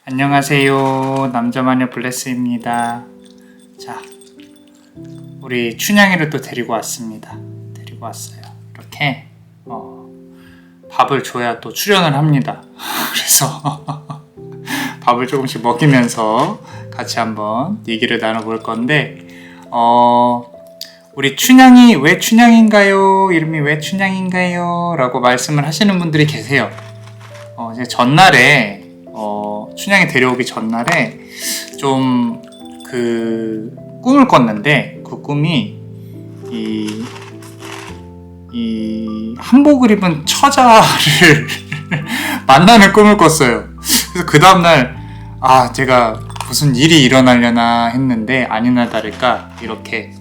안녕하세요. 남자마녀 블레스입니다. 자, 우리 춘향이를 또 데리고 왔습니다. 데리고 왔어요. 이렇게 밥을 줘야 또 출연을 합니다. 그래서 밥을 조금씩 먹이면서 같이 한번 얘기를 나눠볼 건데 우리 춘향이 왜 춘향인가요? 이름이 왜 춘향인가요? 라고 말씀을 하시는 분들이 계세요. 이제 전날에 춘향이 데려오기 전날에 좀 꿈을 꿨는데 그 꿈이 이 한복을 입은 처자를 만나는 꿈을 꿨어요. 그래서 그 다음날 제가 무슨 일이 일어나려나 했는데 아니나 다를까 이렇게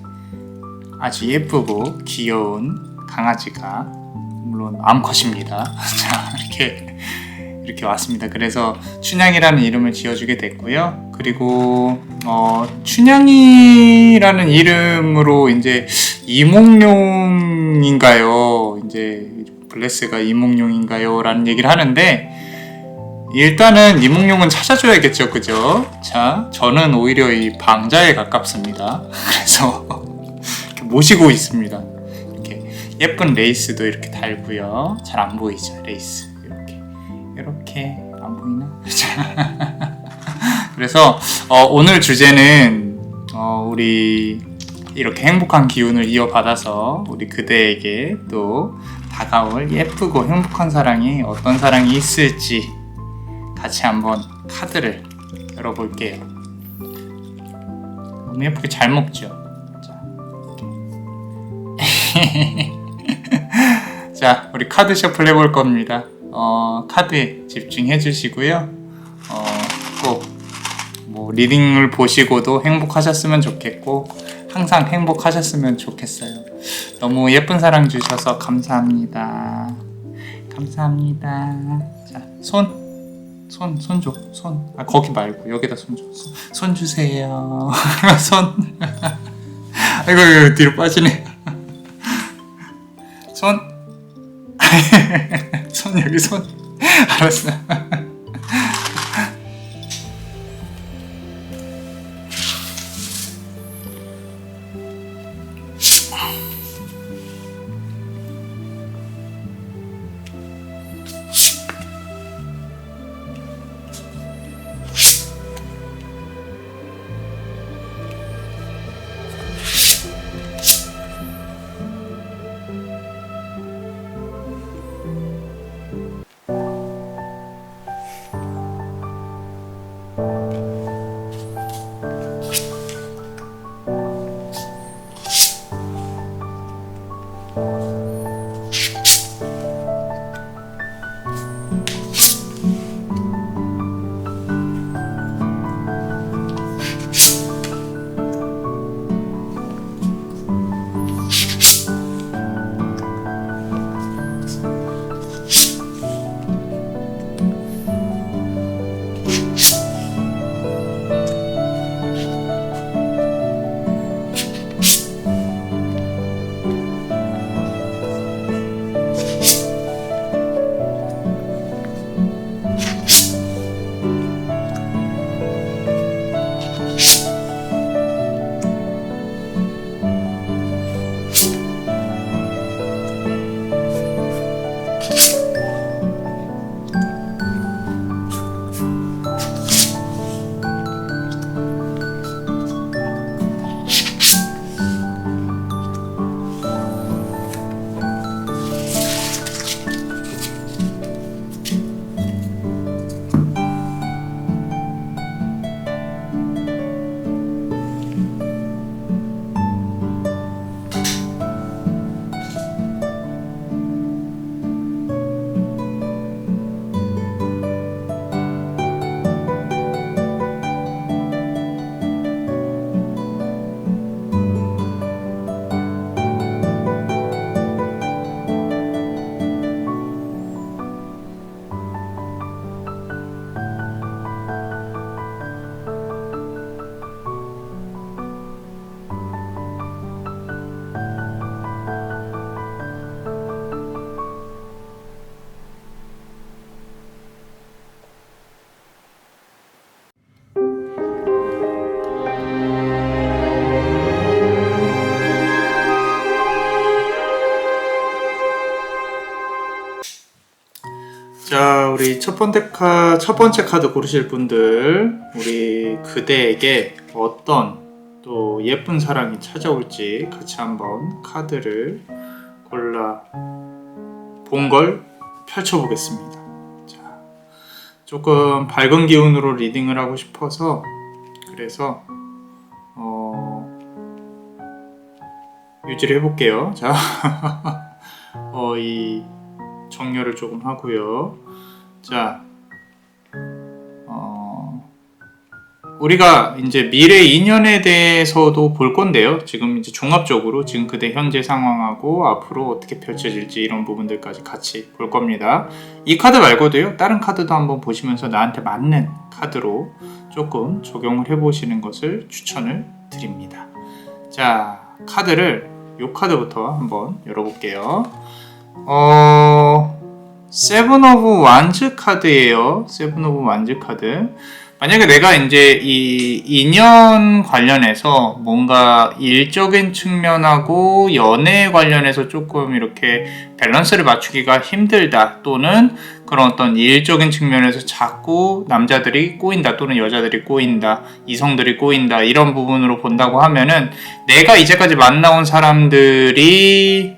아주 예쁘고 귀여운 강아지가, 물론 암컷입니다. 자, 이렇게 왔습니다. 그래서 춘향이라는 이름을 지어주게 됐고요. 그리고 춘향이라는 이름으로 이제 이몽룡인가요? 이제 블레스가 이몽룡인가요? 라는 얘기를 하는데, 일단은 이몽룡은 찾아줘야겠죠, 그죠? 자, 저는 오히려 이 방자에 가깝습니다. 그래서 이렇게 모시고 있습니다. 이렇게 예쁜 레이스도 이렇게 달고요. 잘 안 보이죠, 레이스. 이렇게 안 보이나? 그래서 오늘 주제는 우리 이렇게 행복한 기운을 이어받아서 우리 그대에게 또 다가올 예쁘고 행복한 사랑이 어떤 사랑이 있을지 같이 한번 카드를 열어볼게요. 너무 예쁘게 잘 먹죠? 자, 우리 카드 셔플 해볼 겁니다. 카드에 집중해 주시고요. 꼭 리딩을 보시고도 행복하셨으면 좋겠고 항상 행복하셨으면 좋겠어요. 너무 예쁜 사랑 주셔서 감사합니다. 감사합니다. 자, 손 줘. 손. 거기 말고 여기다 손 줘. 손 주세요. 손. 아이고, 뒤로 빠지네. 손. 손, 여기 손. 알았어. 우리 첫 번째 카드 고르실 분들, 우리 그대에게 어떤 또 예쁜 사랑이 찾아올지 같이 한번 카드를 골라 본 걸 펼쳐보겠습니다. 자, 조금 밝은 기운으로 리딩을 하고 싶어서 그래서 유지를 해볼게요. 자, 이 정렬을 조금 하고요. 자, 우리가 이제 미래 인연에 대해서도 볼 건데요. 지금 이제 종합적으로 지금 그대 현재 상황하고 앞으로 어떻게 펼쳐질지 이런 부분들까지 같이 볼 겁니다. 이 카드 말고도요, 다른 카드도 한번 보시면서 나한테 맞는 카드로 조금 적용을 해보시는 것을 추천을 드립니다. 자, 카드를 이 카드부터 한번 열어볼게요. 세븐 오브 완즈 카드예요. 세븐 오브 완즈 카드. 만약에 내가 이제 이 인연 관련해서 뭔가 일적인 측면하고 연애 관련해서 조금 이렇게 밸런스를 맞추기가 힘들다, 또는 그런 어떤 일적인 측면에서 자꾸 남자들이 꼬인다 또는 여자들이 꼬인다, 이성들이 꼬인다, 이런 부분으로 본다고 하면은 내가 이제까지 만나온 사람들이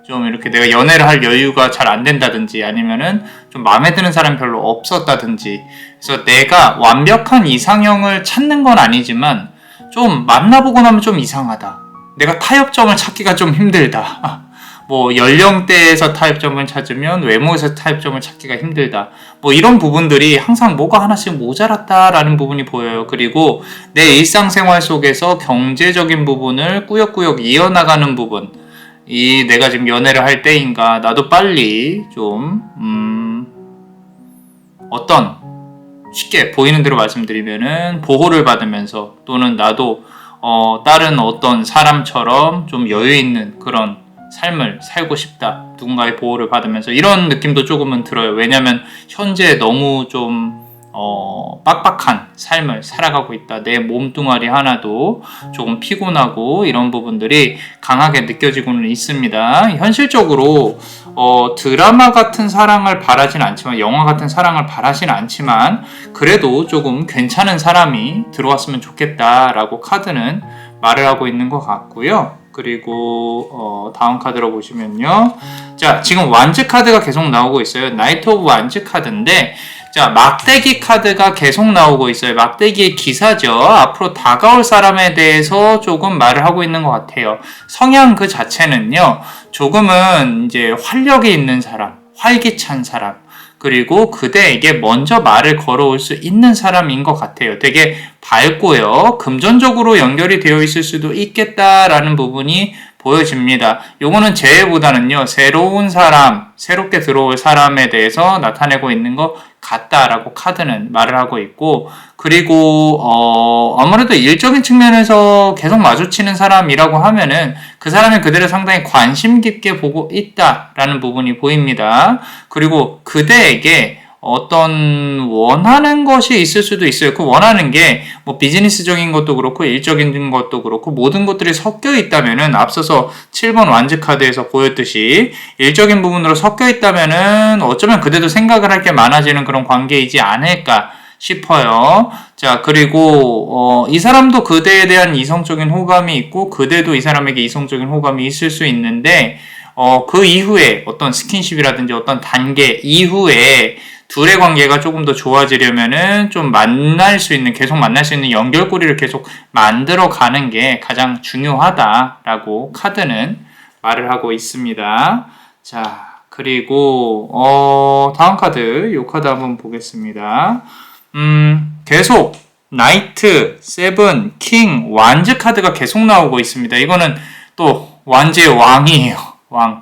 좀 이렇게 내가 연애를 할 여유가 잘 안 된다든지, 아니면은 좀 마음에 드는 사람이 별로 없었다든지, 그래서 내가 완벽한 이상형을 찾는 건 아니지만 좀 만나보고 나면 좀 이상하다, 내가 타협점을 찾기가 좀 힘들다, 뭐 연령대에서 타협점을 찾으면 외모에서 타협점을 찾기가 힘들다, 뭐 이런 부분들이 항상 뭐가 하나씩 모자랐다라는 부분이 보여요. 그리고 내 일상생활 속에서 경제적인 부분을 꾸역꾸역 이어나가는 부분, 내가 지금 연애를 할 때인가, 나도 빨리 좀 어떤, 쉽게 보이는 대로 말씀드리면은 보호를 받으면서, 또는 나도 다른 어떤 사람처럼 좀 여유 있는 그런 삶을 살고 싶다, 누군가의 보호를 받으면서, 이런 느낌도 조금은 들어요. 왜냐면 현재 너무 좀 빡빡한 삶을 살아가고 있다, 내 몸뚱아리 하나도 조금 피곤하고, 이런 부분들이 강하게 느껴지고는 있습니다. 현실적으로 드라마 같은 사랑을 바라진 않지만, 영화 같은 사랑을 바라진 않지만, 그래도 조금 괜찮은 사람이 들어왔으면 좋겠다라고 카드는 말을 하고 있는 것 같고요. 그리고 다음 카드로 보시면요, 자, 지금 완즈 카드가 계속 나오고 있어요. 나이트 오브 완즈 카드인데, 자, 막대기 카드가 계속 나오고 있어요. 막대기의 기사죠. 앞으로 다가올 사람에 대해서 조금 말을 하고 있는 것 같아요. 성향 그 자체는요, 조금은 이제 활력이 있는 사람, 활기찬 사람, 그리고 그대에게 먼저 말을 걸어올 수 있는 사람인 것 같아요. 되게 밝고요, 금전적으로 연결이 되어 있을 수도 있겠다라는 부분이 보여집니다. 요거는 재회보다는요, 새로운 사람, 새롭게 들어올 사람에 대해서 나타내고 있는 것 같다라고 카드는 말을 하고 있고, 그리고 아무래도 일적인 측면에서 계속 마주치는 사람이라고 하면은 그 사람이 그대를 상당히 관심 깊게 보고 있다라는 부분이 보입니다. 그리고 그대에게 어떤 원하는 것이 있을 수도 있어요. 그 원하는 게 뭐 비즈니스적인 것도 그렇고 일적인 것도 그렇고 모든 것들이 섞여 있다면은, 앞서서 7번 완즈 카드에서 보였듯이 일적인 부분으로 섞여 있다면은 어쩌면 그대도 생각을 할 게 많아지는 그런 관계이지 않을까 싶어요. 자, 그리고 이 사람도 그대에 대한 이성적인 호감이 있고, 그대도 이 사람에게 이성적인 호감이 있을 수 있는데, 그 이후에 어떤 스킨십이라든지 어떤 단계 이후에 둘의 관계가 조금 더 좋아지려면은 좀 계속 만날 수 있는 연결고리를 계속 만들어 가는 게 가장 중요하다라고 카드는 말을 하고 있습니다. 자, 그리고 다음 카드, 요 카드 한번 보겠습니다. 계속 나이트, 세븐, 킹, 완즈 카드가 계속 나오고 있습니다. 이거는 또 완즈의 왕이에요. 왕.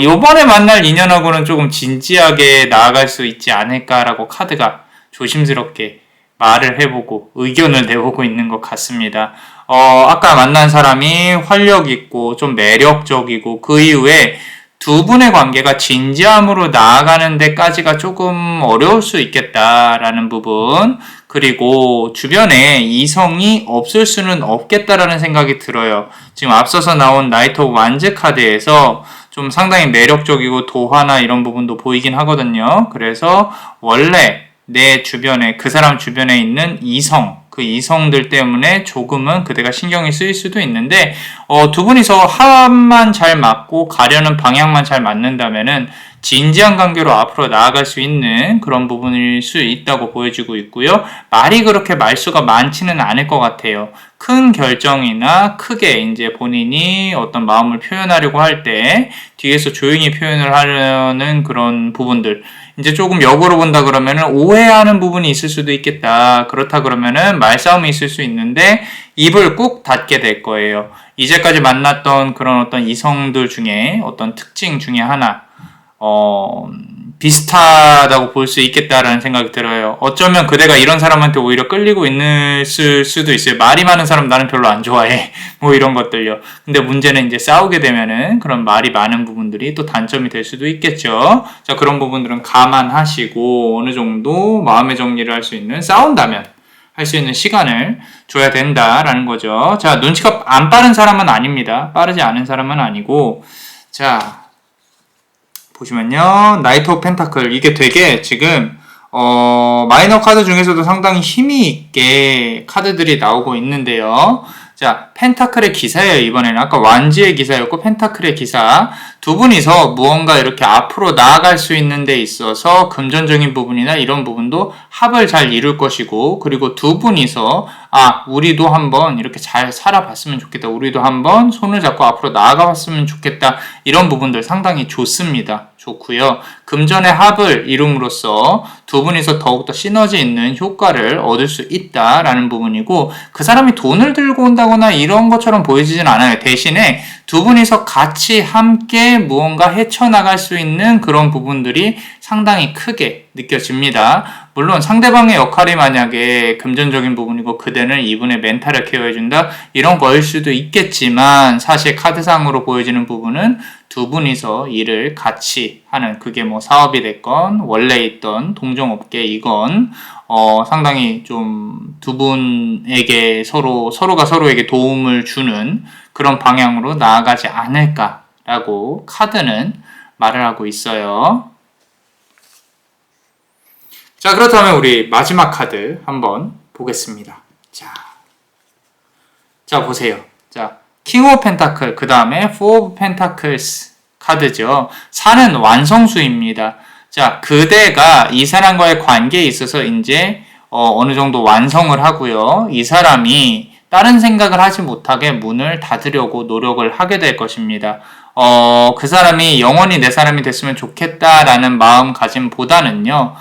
요번에 만날 인연하고는 조금 진지하게 나아갈 수 있지 않을까라고 카드가 조심스럽게 말을 해보고 의견을 내보고 있는 것 같습니다. 아까 만난 사람이 활력 있고 좀 매력적이고, 그 이후에 두 분의 관계가 진지함으로 나아가는 데까지가 조금 어려울 수 있겠다라는 부분, 그리고 주변에 이성이 없을 수는 없겠다라는 생각이 들어요. 지금 앞서서 나온 나이트 오브 완즈 카드에서 좀 상당히 매력적이고 도화나 이런 부분도 보이긴 하거든요. 그래서 원래 내 주변에, 그 사람 주변에 있는 그 이성들 때문에 조금은 그대가 신경이 쓰일 수도 있는데, 두 분이서 합만 잘 맞고 가려는 방향만 잘 맞는다면은 진지한 관계로 앞으로 나아갈 수 있는 그런 부분일 수 있다고 보여지고 있고요. 말이 그렇게 말수가 많지는 않을 것 같아요. 큰 결정이나 크게 이제 본인이 어떤 마음을 표현하려고 할 때 뒤에서 조용히 표현을 하려는 그런 부분들, 이제 조금 역으로 본다 그러면은 오해하는 부분이 있을 수도 있겠다. 그렇다 그러면은 말싸움이 있을 수 있는데 입을 꾹 닫게 될 거예요. 이제까지 만났던 그런 어떤 이성들 중에 어떤 특징 중에 하나, 비슷하다고 볼 수 있겠다라는 생각이 들어요. 어쩌면 그대가 이런 사람한테 오히려 끌리고 있을 수도 있어요. 말이 많은 사람 나는 별로 안 좋아해. 뭐 이런 것들요. 근데 문제는 이제 싸우게 되면은 그런 말이 많은 부분들이 또 단점이 될 수도 있겠죠. 자, 그런 부분들은 감안하시고 어느 정도 마음의 정리를 할 수 있는, 싸운다면 할 수 있는 시간을 줘야 된다라는 거죠. 자, 눈치가 안 빠른 사람은 아닙니다. 빠르지 않은 사람은 아니고, 자, 보시면요, 나이트 오브 펜타클, 이게 되게 지금 마이너 카드 중에서도 상당히 힘이 있게 카드들이 나오고 있는데요. 자, 펜타클의 기사예요. 이번에는 아까 완지의 기사였고 펜타클의 기사, 두 분이서 무언가 이렇게 앞으로 나아갈 수 있는 데 있어서 금전적인 부분이나 이런 부분도 합을 잘 이룰 것이고, 그리고 두 분이서 우리도 한번 이렇게 잘 살아봤으면 좋겠다, 우리도 한번 손을 잡고 앞으로 나아가봤으면 좋겠다, 이런 부분들 상당히 좋습니다. 좋고요. 금전의 합을 이룸으로써 두 분이서 더욱더 시너지 있는 효과를 얻을 수 있다라는 부분이고, 그 사람이 돈을 들고 온다거나 이런 것처럼 보이지는 않아요. 대신에 두 분이서 같이 함께 무언가 헤쳐나갈 수 있는 그런 부분들이 상당히 크게 느껴집니다. 물론 상대방의 역할이 만약에 금전적인 부분이고 그대는 이분의 멘탈을 케어해준다, 이런 거일 수도 있겠지만, 사실 카드상으로 보여지는 부분은 두 분이서 일을 같이 하는, 그게 뭐 사업이 됐건 원래 있던 동종업계이건 상당히 좀 두 분에게 서로가 서로에게 도움을 주는 그런 방향으로 나아가지 않을까라고 카드는 말을 하고 있어요. 자, 그렇다면 우리 마지막 카드 한번 보겠습니다. 자, 보세요. 자, 킹 오브 펜타클, 그 다음에 포 오브 펜타클스 카드죠. 4는 완성수입니다. 자, 그대가 이 사람과의 관계에 있어서 이제 어느 정도 완성을 하고요. 이 사람이 다른 생각을 하지 못하게 문을 닫으려고 노력을 하게 될 것입니다. 그 사람이 영원히 내 사람이 됐으면 좋겠다라는 마음가짐보다는요,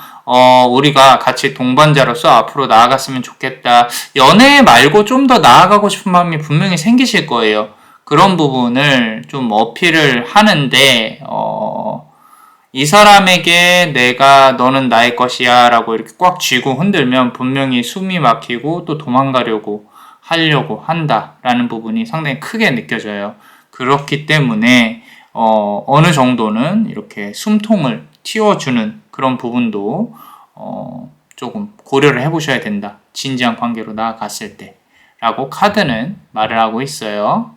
우리가 같이 동반자로서 앞으로 나아갔으면 좋겠다, 연애 말고 좀 더 나아가고 싶은 마음이 분명히 생기실 거예요. 그런 부분을 좀 어필을 하는데, 이 사람에게 내가 너는 나의 것이야 라고 이렇게 꽉 쥐고 흔들면 분명히 숨이 막히고 또 도망가려고 하려고 한다라는 부분이 상당히 크게 느껴져요. 그렇기 때문에 어느 정도는 이렇게 숨통을 틔워주는 그런 부분도 조금 고려를 해보셔야 된다, 진지한 관계로 나아갔을 때 라고 카드는 말을 하고 있어요.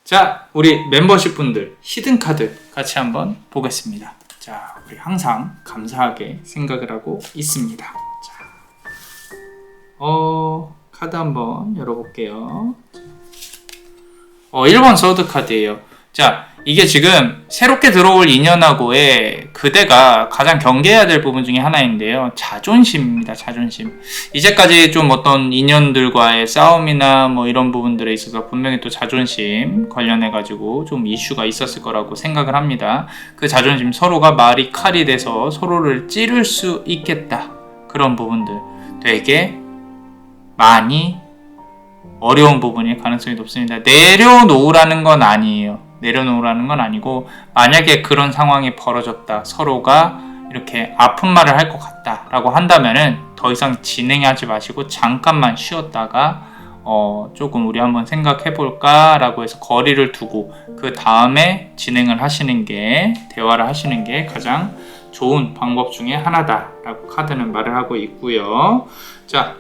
자, 우리 멤버십 분들 히든 카드 같이 한번 보겠습니다. 자, 우리 항상 감사하게 생각을 하고 있습니다. 자, 카드 한번 열어볼게요. 1번 소드 카드예요. 자, 이게 지금 새롭게 들어올 인연하고의 그대가 가장 경계해야 될 부분 중에 하나인데요. 자존심입니다. 자존심. 이제까지 좀 어떤 인연들과의 싸움이나 뭐 이런 부분들에 있어서 분명히 또 자존심 관련해가지고 좀 이슈가 있었을 거라고 생각을 합니다. 그 자존심, 서로가 말이 칼이 돼서 서로를 찌를 수 있겠다, 그런 부분들 되게 많이 어려운 부분일 가능성이 높습니다. 내려놓으라는 건 아니에요. 내려놓으라는 건 아니고, 만약에 그런 상황이 벌어졌다, 서로가 이렇게 아픈 말을 할 것 같다 라고 한다면은 더 이상 진행하지 마시고 잠깐만 쉬었다가 조금 우리 한번 생각해 볼까 라고 해서 거리를 두고 그 다음에 진행을 하시는 게, 대화를 하시는 게 가장 좋은 방법 중에 하나다 라고 카드는 말을 하고 있고요. 자,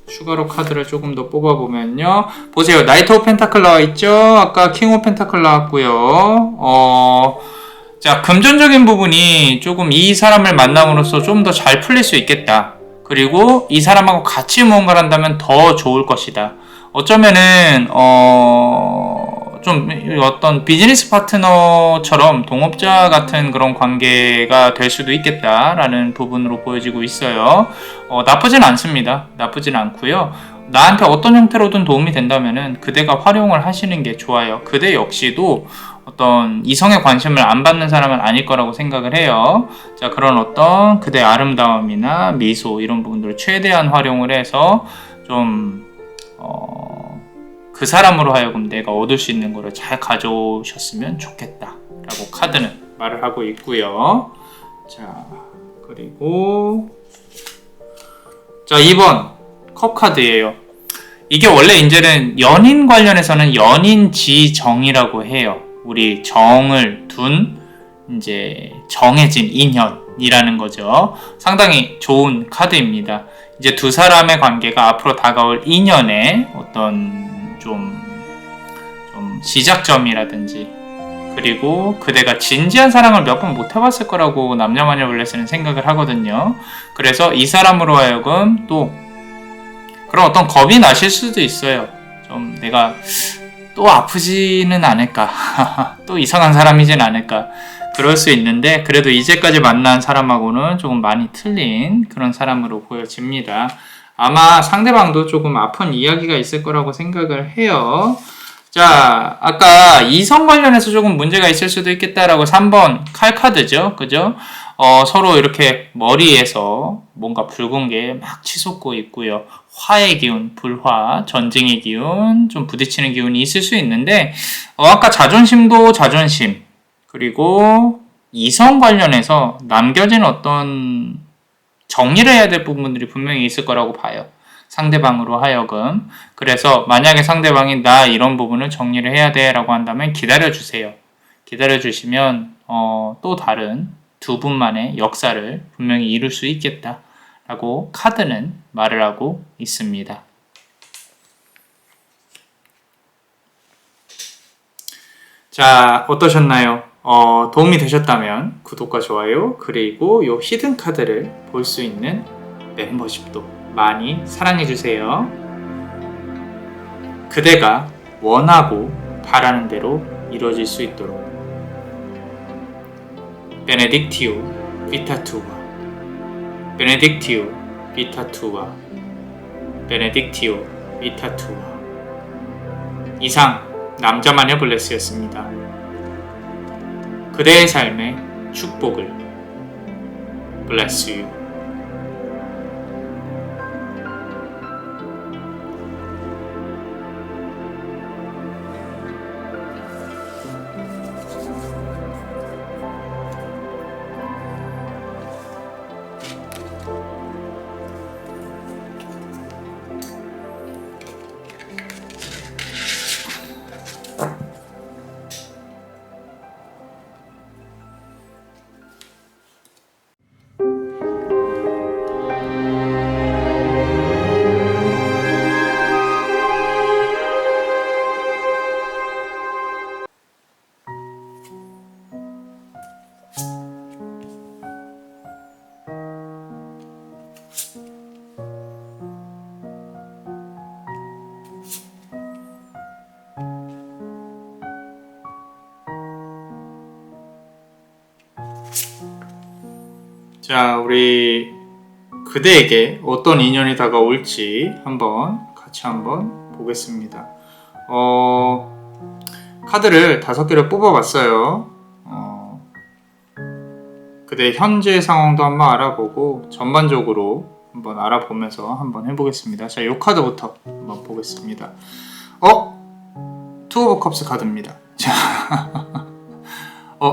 추가로 카드를 조금 더 뽑아보면요. 보세요. 나이트 오브 펜타클 나와있죠? 아까 킹 오브 펜타클 나왔고요. 자, 금전적인 부분이 조금 이 사람을 만남으로써 좀 더 잘 풀릴 수 있겠다. 그리고 이 사람하고 같이 무언가를 한다면 더 좋을 것이다. 어쩌면은 좀 어떤 비즈니스 파트너처럼 동업자 같은 그런 관계가 될 수도 있겠다라는 부분으로 보여지고 있어요. 나쁘진 않습니다. 나쁘진 않고요. 나한테 어떤 형태로든 도움이 된다면은 그대가 활용을 하시는 게 좋아요. 그대 역시도 어떤 이성의 관심을 안 받는 사람은 아닐 거라고 생각을 해요. 자, 그런 어떤 그대의 아름다움이나 미소 이런 부분들을 최대한 활용을 해서 좀 그 사람으로 하여금 내가 얻을 수 있는 거를 잘 가져오셨으면 좋겠다 라고 카드는 말을 하고 있고요. 자, 그리고 자, 2번 컵 카드예요. 이게 원래 이제는 연인 관련해서는 연인지정이라고 해요. 우리 정을 둔 이제 정해진 인연이라는 거죠. 상당히 좋은 카드입니다. 이제 두 사람의 관계가 앞으로 다가올 인연의 어떤 좀 시작점이라든지, 그리고 그대가 진지한 사랑을 몇 번 못 해봤을 거라고 남녀마녀 블레스는 생각을 하거든요. 그래서 이 사람으로 하여금 또 그런 어떤 겁이 나실 수도 있어요. 좀 내가 또 아프지는 않을까 또 이상한 사람이진 않을까, 그럴 수 있는데 그래도 이제까지 만난 사람하고는 조금 많이 틀린 그런 사람으로 보여집니다. 아마 상대방도 조금 아픈 이야기가 있을 거라고 생각을 해요. 자, 아까 이성 관련해서 조금 문제가 있을 수도 있겠다라고 3번 칼 카드죠. 그죠? 서로 이렇게 머리에서 뭔가 붉은 게 막 치솟고 있고요. 화의 기운, 불화, 전쟁의 기운, 좀 부딪히는 기운이 있을 수 있는데, 아까 자존심도 자존심, 그리고 이성 관련해서 남겨진 어떤 정리를 해야 될 부분들이 분명히 있을 거라고 봐요. 상대방으로 하여금. 그래서 만약에 상대방이 나 이런 부분을 정리를 해야 돼 라고 한다면 기다려주세요. 기다려주시면 또 다른 두 분만의 역사를 분명히 이룰 수 있겠다 라고 카드는 말을 하고 있습니다. 자, 어떠셨나요? 도움이 되셨다면 구독과 좋아요, 그리고 요 히든 카드를 볼 수 있는 멤버십도 많이 사랑해주세요. 그대가 원하고 바라는 대로 이루어질 수 있도록. 베네딕티오 비타투아, 베네딕티오 비타투아, 베네딕티오 비타투아. 이상 남자마녀 블레스였습니다. 그대의 삶에 축복을. Bless you. 자, 우리 그대에게 어떤 인연이 다가올지 같이 한번 보겠습니다. 카드를 5개를 뽑아봤어요. 그대의 현재 상황도 한번 알아보고 전반적으로 한번 알아보면서 한번 해보겠습니다. 자, 이 카드부터 한번 보겠습니다. 투 오브 컵스 카드입니다. 자,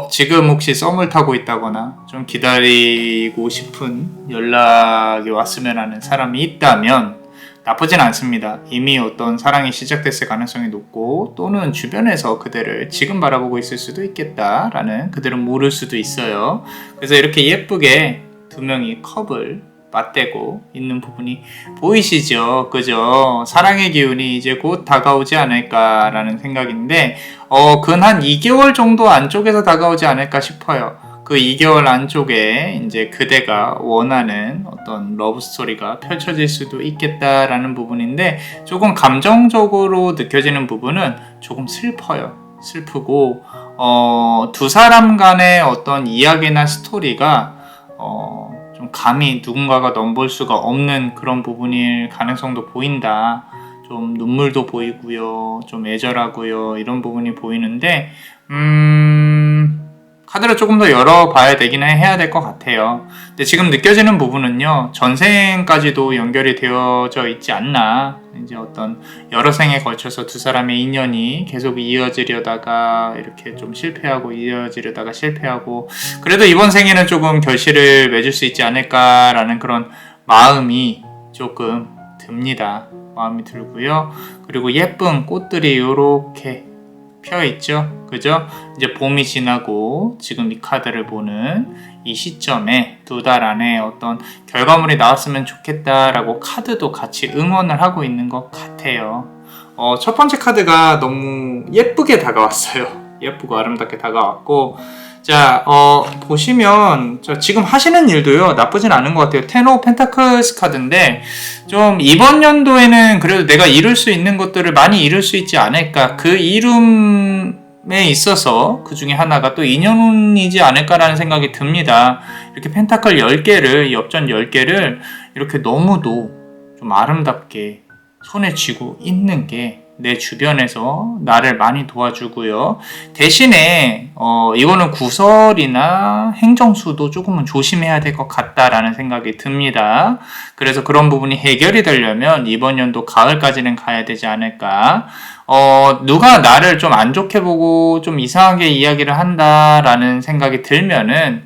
지금 혹시 썸을 타고 있다거나 좀 기다리고 싶은 연락이 왔으면 하는 사람이 있다면 나쁘진 않습니다. 이미 어떤 사랑이 시작됐을 가능성이 높고, 또는 주변에서 그대를 지금 바라보고 있을 수도 있겠다라는, 그들은 모를 수도 있어요. 그래서 이렇게 예쁘게 두 명이 컵을 맞대고 있는 부분이 보이시죠? 그죠? 사랑의 기운이 이제 곧 다가오지 않을까라는 생각인데, 근 한 2개월 정도 안쪽에서 다가오지 않을까 싶어요. 그 2개월 안쪽에 이제 그대가 원하는 어떤 러브스토리가 펼쳐질 수도 있겠다라는 부분인데, 조금 감정적으로 느껴지는 부분은 조금 슬퍼요. 슬프고, 두 사람 간의 어떤 이야기나 스토리가, 좀 감히 누군가가 넘볼 수가 없는 그런 부분일 가능성도 보인다. 좀 눈물도 보이고요. 좀 애절하고요. 이런 부분이 보이는데, 카드를 조금 더 열어봐야 되긴 해야 될 것 같아요. 근데 지금 느껴지는 부분은요, 전생까지도 연결이 되어져 있지 않나. 이제 어떤 여러 생에 걸쳐서 두 사람의 인연이 계속 이어지려다가 이렇게 좀 실패하고 이어지려다가 실패하고, 그래도 이번 생에는 조금 결실을 맺을 수 있지 않을까라는 그런 마음이 조금 듭니다. 마음이 들고요. 그리고 예쁜 꽃들이 이렇게 펴있죠. 그죠? 이제 봄이 지나고 지금 이 카드를 보는 이 시점에 2달 안에 어떤 결과물이 나왔으면 좋겠다라고 카드도 같이 응원을 하고 있는 것 같아요. 첫 번째 카드가 너무 예쁘게 다가왔어요. 예쁘고 아름답게 다가왔고, 자, 보시면 지금 하시는 일도요, 나쁘진 않은 것 같아요. 텐 오브 펜타클스 카드인데, 좀 이번 연도에는 그래도 내가 이룰 수 있는 것들을 많이 이룰 수 있지 않을까. 그 이룸에 있어서 그 중에 하나가 또 인연운이지 않을까라는 생각이 듭니다. 이렇게 펜타클 10개를, 엽전 10개를 이렇게 너무도 좀 아름답게 손에 쥐고 있는 게 내 주변에서 나를 많이 도와주고요. 대신에 이거는 구설이나 행정수도 조금은 조심해야 될 것 같다라는 생각이 듭니다. 그래서 그런 부분이 해결이 되려면 이번 연도 가을까지는 가야 되지 않을까. 누가 나를 좀 안 좋게 보고 좀 이상하게 이야기를 한다라는 생각이 들면은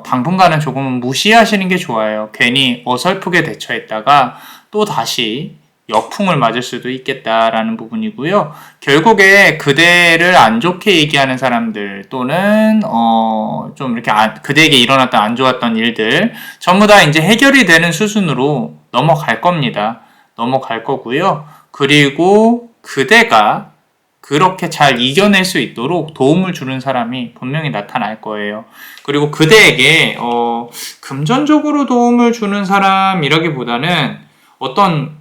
당분간은 조금은 무시하시는 게 좋아요. 괜히 어설프게 대처했다가 또 다시 역풍을 맞을 수도 있겠다라는 부분이고요. 결국에 그대를 안 좋게 얘기하는 사람들 또는 좀 이렇게 그대에게 일어났던 안 좋았던 일들 전부 다 이제 해결이 되는 수순으로 넘어갈 겁니다. 넘어갈 거고요. 그리고 그대가 그렇게 잘 이겨낼 수 있도록 도움을 주는 사람이 분명히 나타날 거예요. 그리고 그대에게 금전적으로 도움을 주는 사람이라기보다는 어떤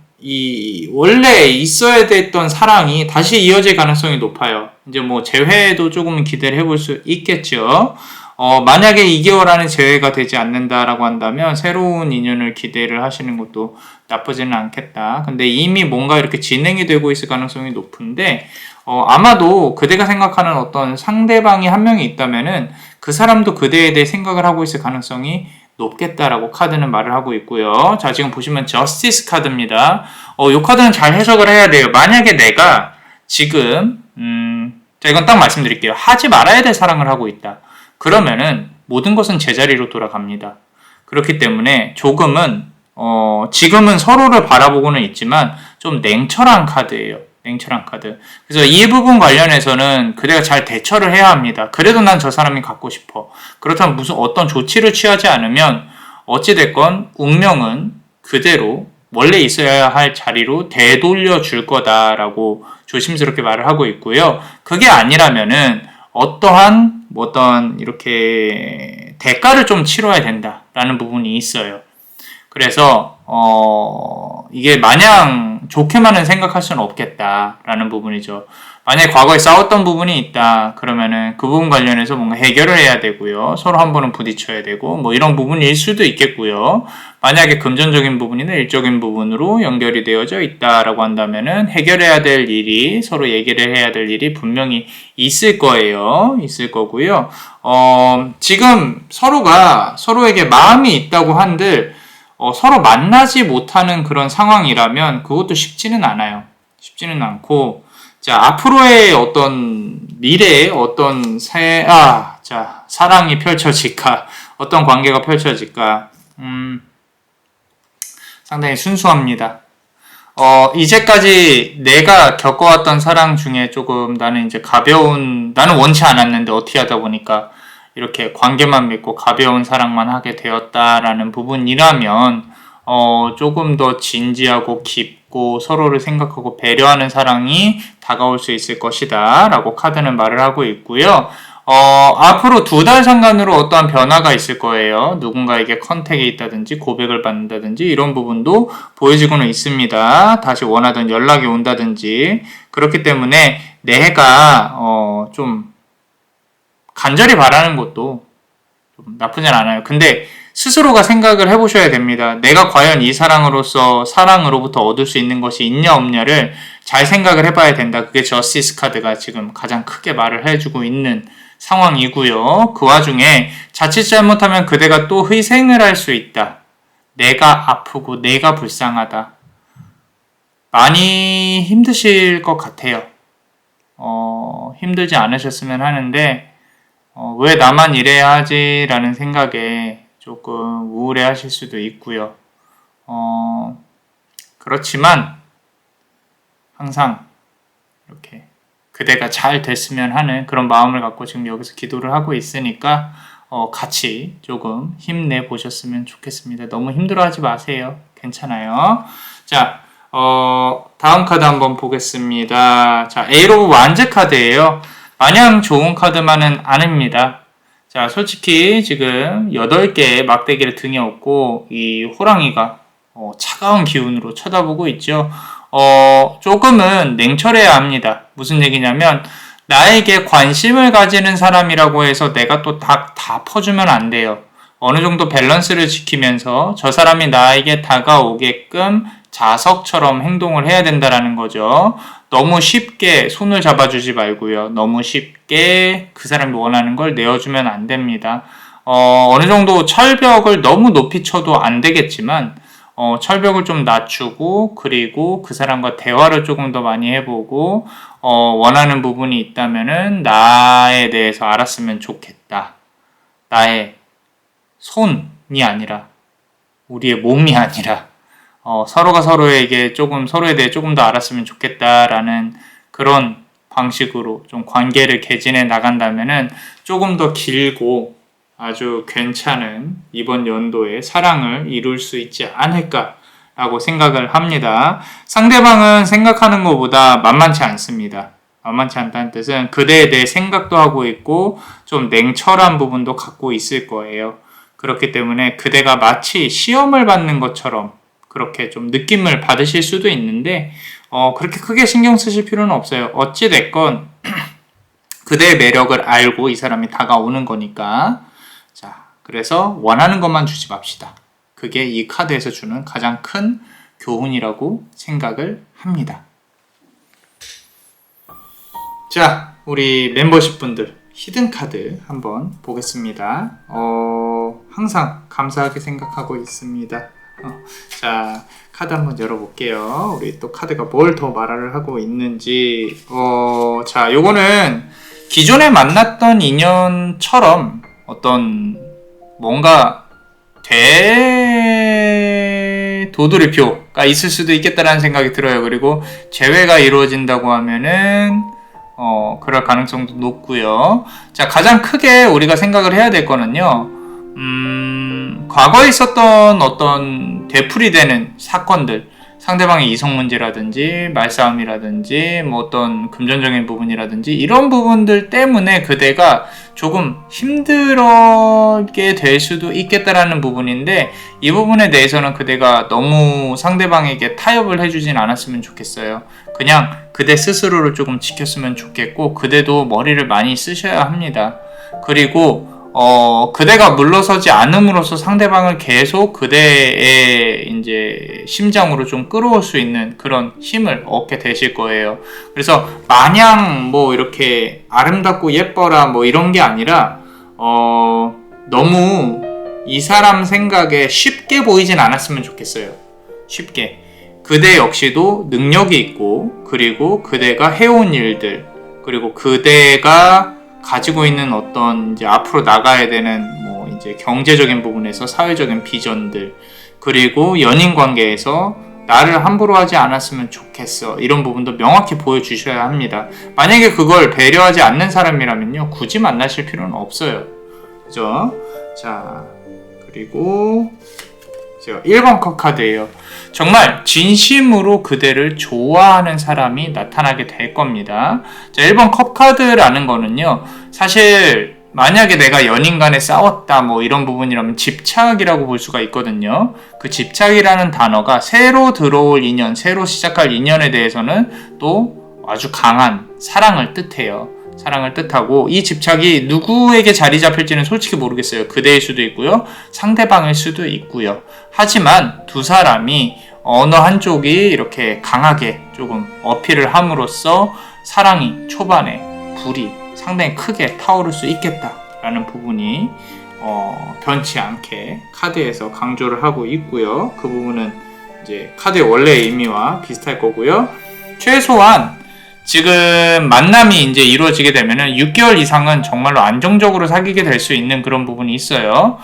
원래 있어야 됐던 사랑이 다시 이어질 가능성이 높아요. 이제 뭐 재회도 조금 기대를 해볼 수 있겠죠. 만약에 2개월 안에 재회가 되지 않는다라고 한다면 새로운 인연을 기대를 하시는 것도 나쁘지는 않겠다. 근데 이미 뭔가 이렇게 진행이 되고 있을 가능성이 높은데, 아마도 그대가 생각하는 어떤 상대방이 한 명이 있다면은 그 사람도 그대에 대해 생각을 하고 있을 가능성이 높겠다라고 카드는 말을 하고 있고요. 자, 지금 보시면 저스티스 카드입니다. 이 카드는 잘 해석을 해야 돼요. 만약에 내가 지금 자, 이건 딱 말씀드릴게요. 하지 말아야 될 사랑을 하고 있다. 그러면은 모든 것은 제자리로 돌아갑니다. 그렇기 때문에 조금은 지금은 서로를 바라보고는 있지만 좀 냉철한 카드예요. 냉철한 카드. 그래서 이 부분 관련해서는 그대가 잘 대처를 해야 합니다. 그래도 난 저 사람이 갖고 싶어. 그렇다면 무슨 어떤 조치를 취하지 않으면 어찌됐건 운명은 그대로 원래 있어야 할 자리로 되돌려 줄 거다라고 조심스럽게 말을 하고 있고요. 그게 아니라면은 어떤 이렇게 대가를 좀 치러야 된다라는 부분이 있어요. 그래서 이게 마냥 좋게만은 생각할 수는 없겠다라는 부분이죠. 만약에 과거에 싸웠던 부분이 있다 그러면은 그 부분 관련해서 뭔가 해결을 해야 되고요. 서로 한 번은 부딪혀야 되고 뭐 이런 부분일 수도 있겠고요. 만약에 금전적인 부분이나 일적인 부분으로 연결이 되어져 있다라고 한다면은 해결해야 될 일이, 서로 얘기를 해야 될 일이 분명히 있을 거예요. 있을 거고요. 지금 서로가 서로에게 마음이 있다고 한들 서로 만나지 못하는 그런 상황이라면 그것도 쉽지는 않아요. 쉽지는 않고, 자, 앞으로의 어떤 미래에 어떤 사랑이 펼쳐질까, 어떤 관계가 펼쳐질까, 상당히 순수합니다. 이제까지 내가 겪어왔던 사랑 중에 조금 나는 이제 나는 원치 않았는데 어떻게 하다 보니까 이렇게 관계만 맺고 가벼운 사랑만 하게 되었다라는 부분이라면 조금 더 진지하고 깊고 서로를 생각하고 배려하는 사랑이 다가올 수 있을 것이다 라고 카드는 말을 하고 있고요. 앞으로 2달 상간으로 어떠한 변화가 있을 거예요. 누군가에게 컨택이 있다든지 고백을 받는다든지 이런 부분도 보여지고는 있습니다. 다시 원하던 연락이 온다든지. 그렇기 때문에 내가 좀 간절히 바라는 것도 좀 나쁘진 않아요. 근데 스스로가 생각을 해보셔야 됩니다. 내가 과연 이 사랑으로부터 얻을 수 있는 것이 있냐 없냐를 잘 생각을 해봐야 된다. 그게 저스티스 카드가 지금 가장 크게 말을 해주고 있는 상황이고요. 그 와중에 자칫 잘못하면 그대가 또 희생을 할 수 있다. 내가 아프고 내가 불쌍하다. 많이 힘드실 것 같아요. 힘들지 않으셨으면 하는데 왜 나만 이래야 하지? 라는 생각에 조금 우울해 하실 수도 있고요. 그렇지만 항상 이렇게 그대가 잘 됐으면 하는 그런 마음을 갖고 지금 여기서 기도를 하고 있으니까 같이 조금 힘내 보셨으면 좋겠습니다. 너무 힘들어하지 마세요. 괜찮아요. 자, 다음 카드 한번 보겠습니다. 자, 에이트 오브 완즈 카드예요. 마냥 좋은 카드만은 아닙니다. 자, 솔직히 지금 8개의 막대기를 등에 업고 이 호랑이가 차가운 기운으로 쳐다보고 있죠. 조금은 냉철해야 합니다. 무슨 얘기냐면 나에게 관심을 가지는 사람이라고 해서 내가 또 다 퍼주면 안 돼요. 어느 정도 밸런스를 지키면서 저 사람이 나에게 다가오게끔 자석처럼 행동을 해야 된다라는 거죠. 너무 쉽게 손을 잡아주지 말고요. 너무 쉽게 그 사람이 원하는 걸 내어주면 안 됩니다. 어느 정도 철벽을 너무 높이 쳐도 안 되겠지만 철벽을 좀 낮추고 그리고 그 사람과 대화를 조금 더 많이 해보고 원하는 부분이 있다면은 나에 대해서 알았으면 좋겠다. 나의 손이 아니라 우리의 몸이 아니라 서로가 서로에 대해 조금 더 알았으면 좋겠다라는 그런 방식으로 좀 관계를 개진해 나간다면은 조금 더 길고 아주 괜찮은 이번 연도에 사랑을 이룰 수 있지 않을까라고 생각을 합니다. 상대방은 생각하는 것보다 만만치 않습니다. 만만치 않다는 뜻은 그대에 대해 생각도 하고 있고 좀 냉철한 부분도 갖고 있을 거예요. 그렇기 때문에 그대가 마치 시험을 받는 것처럼 그렇게 좀 느낌을 받으실 수도 있는데 그렇게 크게 신경 쓰실 필요는 없어요. 어찌됐건 그대의 매력을 알고 이 사람이 다가오는 거니까. 자, 그래서 원하는 것만 주지 맙시다. 그게 이 카드에서 주는 가장 큰 교훈이라고 생각을 합니다. 자, 우리 멤버십 분들 히든 카드 한번 보겠습니다. 항상 감사하게 생각하고 있습니다. 자, 카드 한번 열어볼게요. 우리 또 카드가 뭘 더 말을 하고 있는지. 자, 요거는 기존에 만났던 인연처럼 어떤 뭔가 대도돌이표가 있을 수도 있겠다라는 생각이 들어요. 그리고 재회가 이루어진다고 하면은 그럴 가능성도 높고요. 자, 가장 크게 우리가 생각을 해야 될 거는요. 과거에 있었던 어떤 되풀이되는 사건들, 상대방의 이성 문제라든지 말싸움이라든지 뭐 어떤 금전적인 부분이라든지 이런 부분들 때문에 그대가 조금 힘들게 될 수도 있겠다라는 부분인데 이 부분에 대해서는 그대가 너무 상대방에게 타협을 해주진 않았으면 좋겠어요. 그냥 그대 스스로를 조금 지켰으면 좋겠고 그대도 머리를 많이 쓰셔야 합니다. 그리고 그대가 물러서지 않음으로써 상대방을 계속 그대의 이제 심장으로 좀 끌어올 수 있는 그런 힘을 얻게 되실 거예요. 그래서 마냥 뭐 이렇게 아름답고 예뻐라 뭐 이런 게 아니라 너무 이 사람 생각에 쉽게 보이진 않았으면 좋겠어요. 쉽게. 그대 역시도 능력이 있고 그리고 그대가 해온 일들 그리고 그대가 가지고 있는 어떤 이제 앞으로 나가야 되는 뭐 이제 경제적인 부분에서 사회적인 비전들 그리고 연인 관계에서 나를 함부로 하지 않았으면 좋겠어 이런 부분도 명확히 보여주셔야 합니다. 만약에 그걸 배려하지 않는 사람이라면요 굳이 만나실 필요는 없어요. 그죠? 자, 그리고 1번 컵 카드예요. 정말 진심으로 그대를 좋아하는 사람이 나타나게 될 겁니다. 자, 1번 컵 카드라는 거는요, 사실 만약에 내가 연인 간에 싸웠다 뭐 이런 부분이라면 집착이라고 볼 수가 있거든요. 그 집착이라는 단어가 새로 들어올 인연, 새로 시작할 인연에 대해서는 또 아주 강한 사랑을 뜻해요. 사랑을 뜻하고, 이 집착이 누구에게 자리 잡힐지는 솔직히 모르겠어요. 그대일 수도 있고요, 상대방일 수도 있고요. 하지만 두 사람이 어느 한쪽이 이렇게 강하게 조금 어필을 함으로써 사랑이 초반에 불이 상당히 크게 타오를 수 있겠다라는 부분이 변치 않게 카드에서 강조를 하고 있고요. 그 부분은 이제 카드의 원래의 의미와 비슷할 거고요. 최소한 지금 만남이 이제 이루어지게 되면은 6개월 이상은 정말로 안정적으로 사귀게 될 수 있는 그런 부분이 있어요.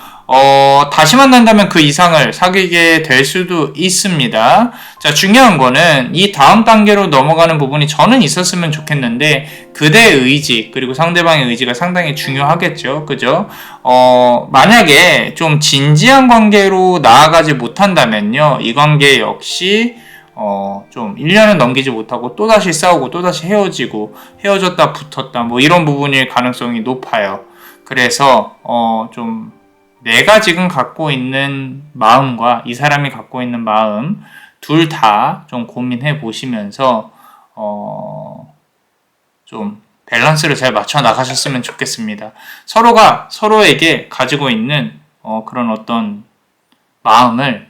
다시 만난다면 그 이상을 사귀게 될 수도 있습니다. 자, 중요한 거는 이 다음 단계로 넘어가는 부분이 저는 있었으면 좋겠는데, 그대의 의지, 그리고 상대방의 의지가 상당히 중요하겠죠. 그죠? 만약에 좀 진지한 관계로 나아가지 못한다면요, 이 관계 역시 좀 1년은 넘기지 못하고 또다시 싸우고 또다시 헤어지고, 헤어졌다 붙었다 뭐 이런 부분일 가능성이 높아요. 그래서 좀 내가 지금 갖고 있는 마음과 이 사람이 갖고 있는 마음 둘 다 좀 고민해 보시면서 좀 밸런스를 잘 맞춰 나가셨으면 좋겠습니다. 서로가 서로에게 가지고 있는 그런 어떤 마음을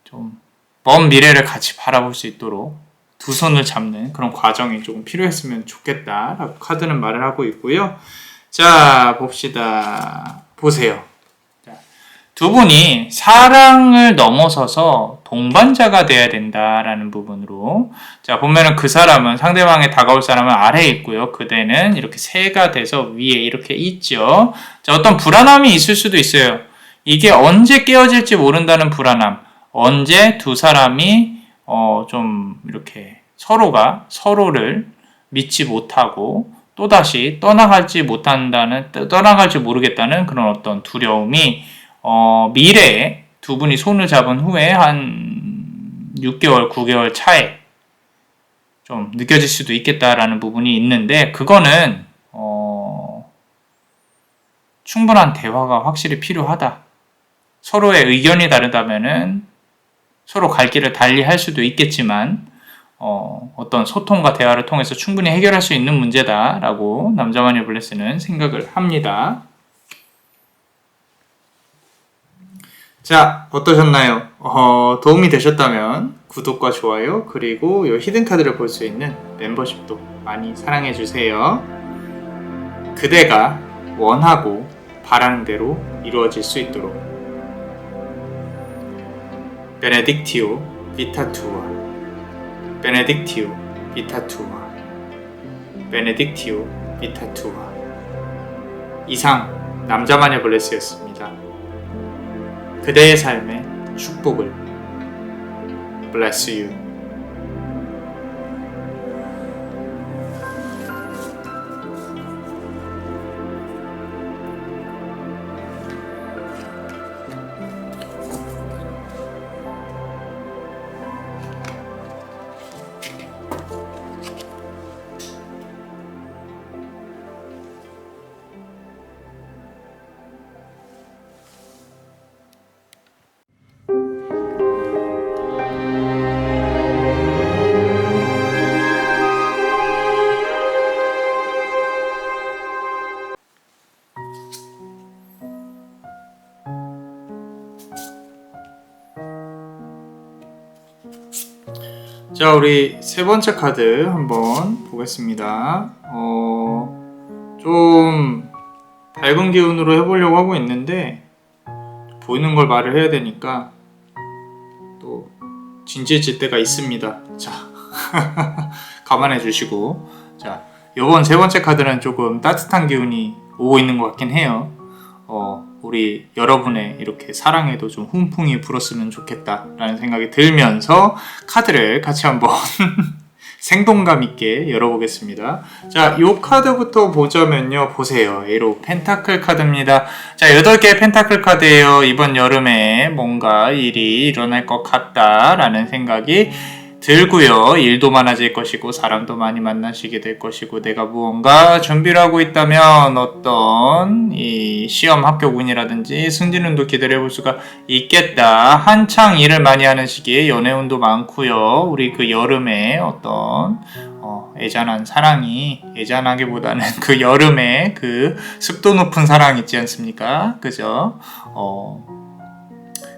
좀 먼 미래를 같이 바라볼 수 있도록 두 손을 잡는 그런 과정이 조금 필요했으면 좋겠다라고 카드는 말을 하고 있고요. 자, 봅시다. 보세요. 두 분이 사랑을 넘어서서 동반자가 돼야 된다라는 부분으로, 자, 보면은 그 사람은, 상대방에 다가올 사람은 아래에 있고요. 그대는 이렇게 새가 돼서 위에 이렇게 있죠. 자, 어떤 불안함이 있을 수도 있어요. 이게 언제 깨어질지 모른다는 불안함. 언제 두 사람이 좀 이렇게 서로가 서로를 믿지 못하고 또다시 떠나갈지 모르겠다는 그런 어떤 두려움이 미래에 두 분이 손을 잡은 후에 한 6개월, 9개월 차에 좀 느껴질 수도 있겠다라는 부분이 있는데, 그거는 충분한 대화가 확실히 필요하다. 서로의 의견이 다르다면은 서로 갈 길을 달리 할 수도 있겠지만 어떤 소통과 대화를 통해서 충분히 해결할 수 있는 문제다라고 남자마녀 블레스는 생각을 합니다. 자, 어떠셨나요? 도움이 되셨다면 구독과 좋아요, 그리고 이 히든카드를 볼 수 있는 멤버십도 많이 사랑해주세요. 그대가 원하고 바라는 대로 이루어질 수 있도록. 베네딕티오 비타 투아, 베네딕티오 비타 투아, 베네딕티오 비타 투아. 이상 남자마녀 블레스였습니다. 그대의 삶에 축복을. Bless you. 자, 우리 세 번째 카드 한번 보겠습니다. 좀 밝은 기운으로 해보려고 하고 있는데, 보이는 걸 말을 해야 되니까 또 진지해질 때가 있습니다. 자, 감안해 주시고. 자, 요번 세 번째 카드는 조금 따뜻한 기운이 오고 있는 것 같긴 해요. 우리 여러분의 이렇게 사랑에도 좀 훈풍이 불었으면 좋겠다라는 생각이 들면서 카드를 같이 한번 생동감 있게 열어보겠습니다. 자, 요 카드부터 보자면요. 보세요. 에로 펜타클 카드입니다. 자, 8개의 펜타클 카드예요. 이번 여름에 뭔가 일이 일어날 것 같다라는 생각이 들고요. 일도 많아질 것이고 사람도 많이 만나시게 될 것이고 내가 무언가 준비를 하고 있다면 어떤 이 시험 합격운이라든지 승진운도 기다려볼 수가 있겠다. 한창 일을 많이 하는 시기에 연애운도 많고요. 우리 그 여름에 어떤 애잔한 사랑이 애잔하기보다는 그 여름에 그 습도 높은 사랑 있지 않습니까? 그죠?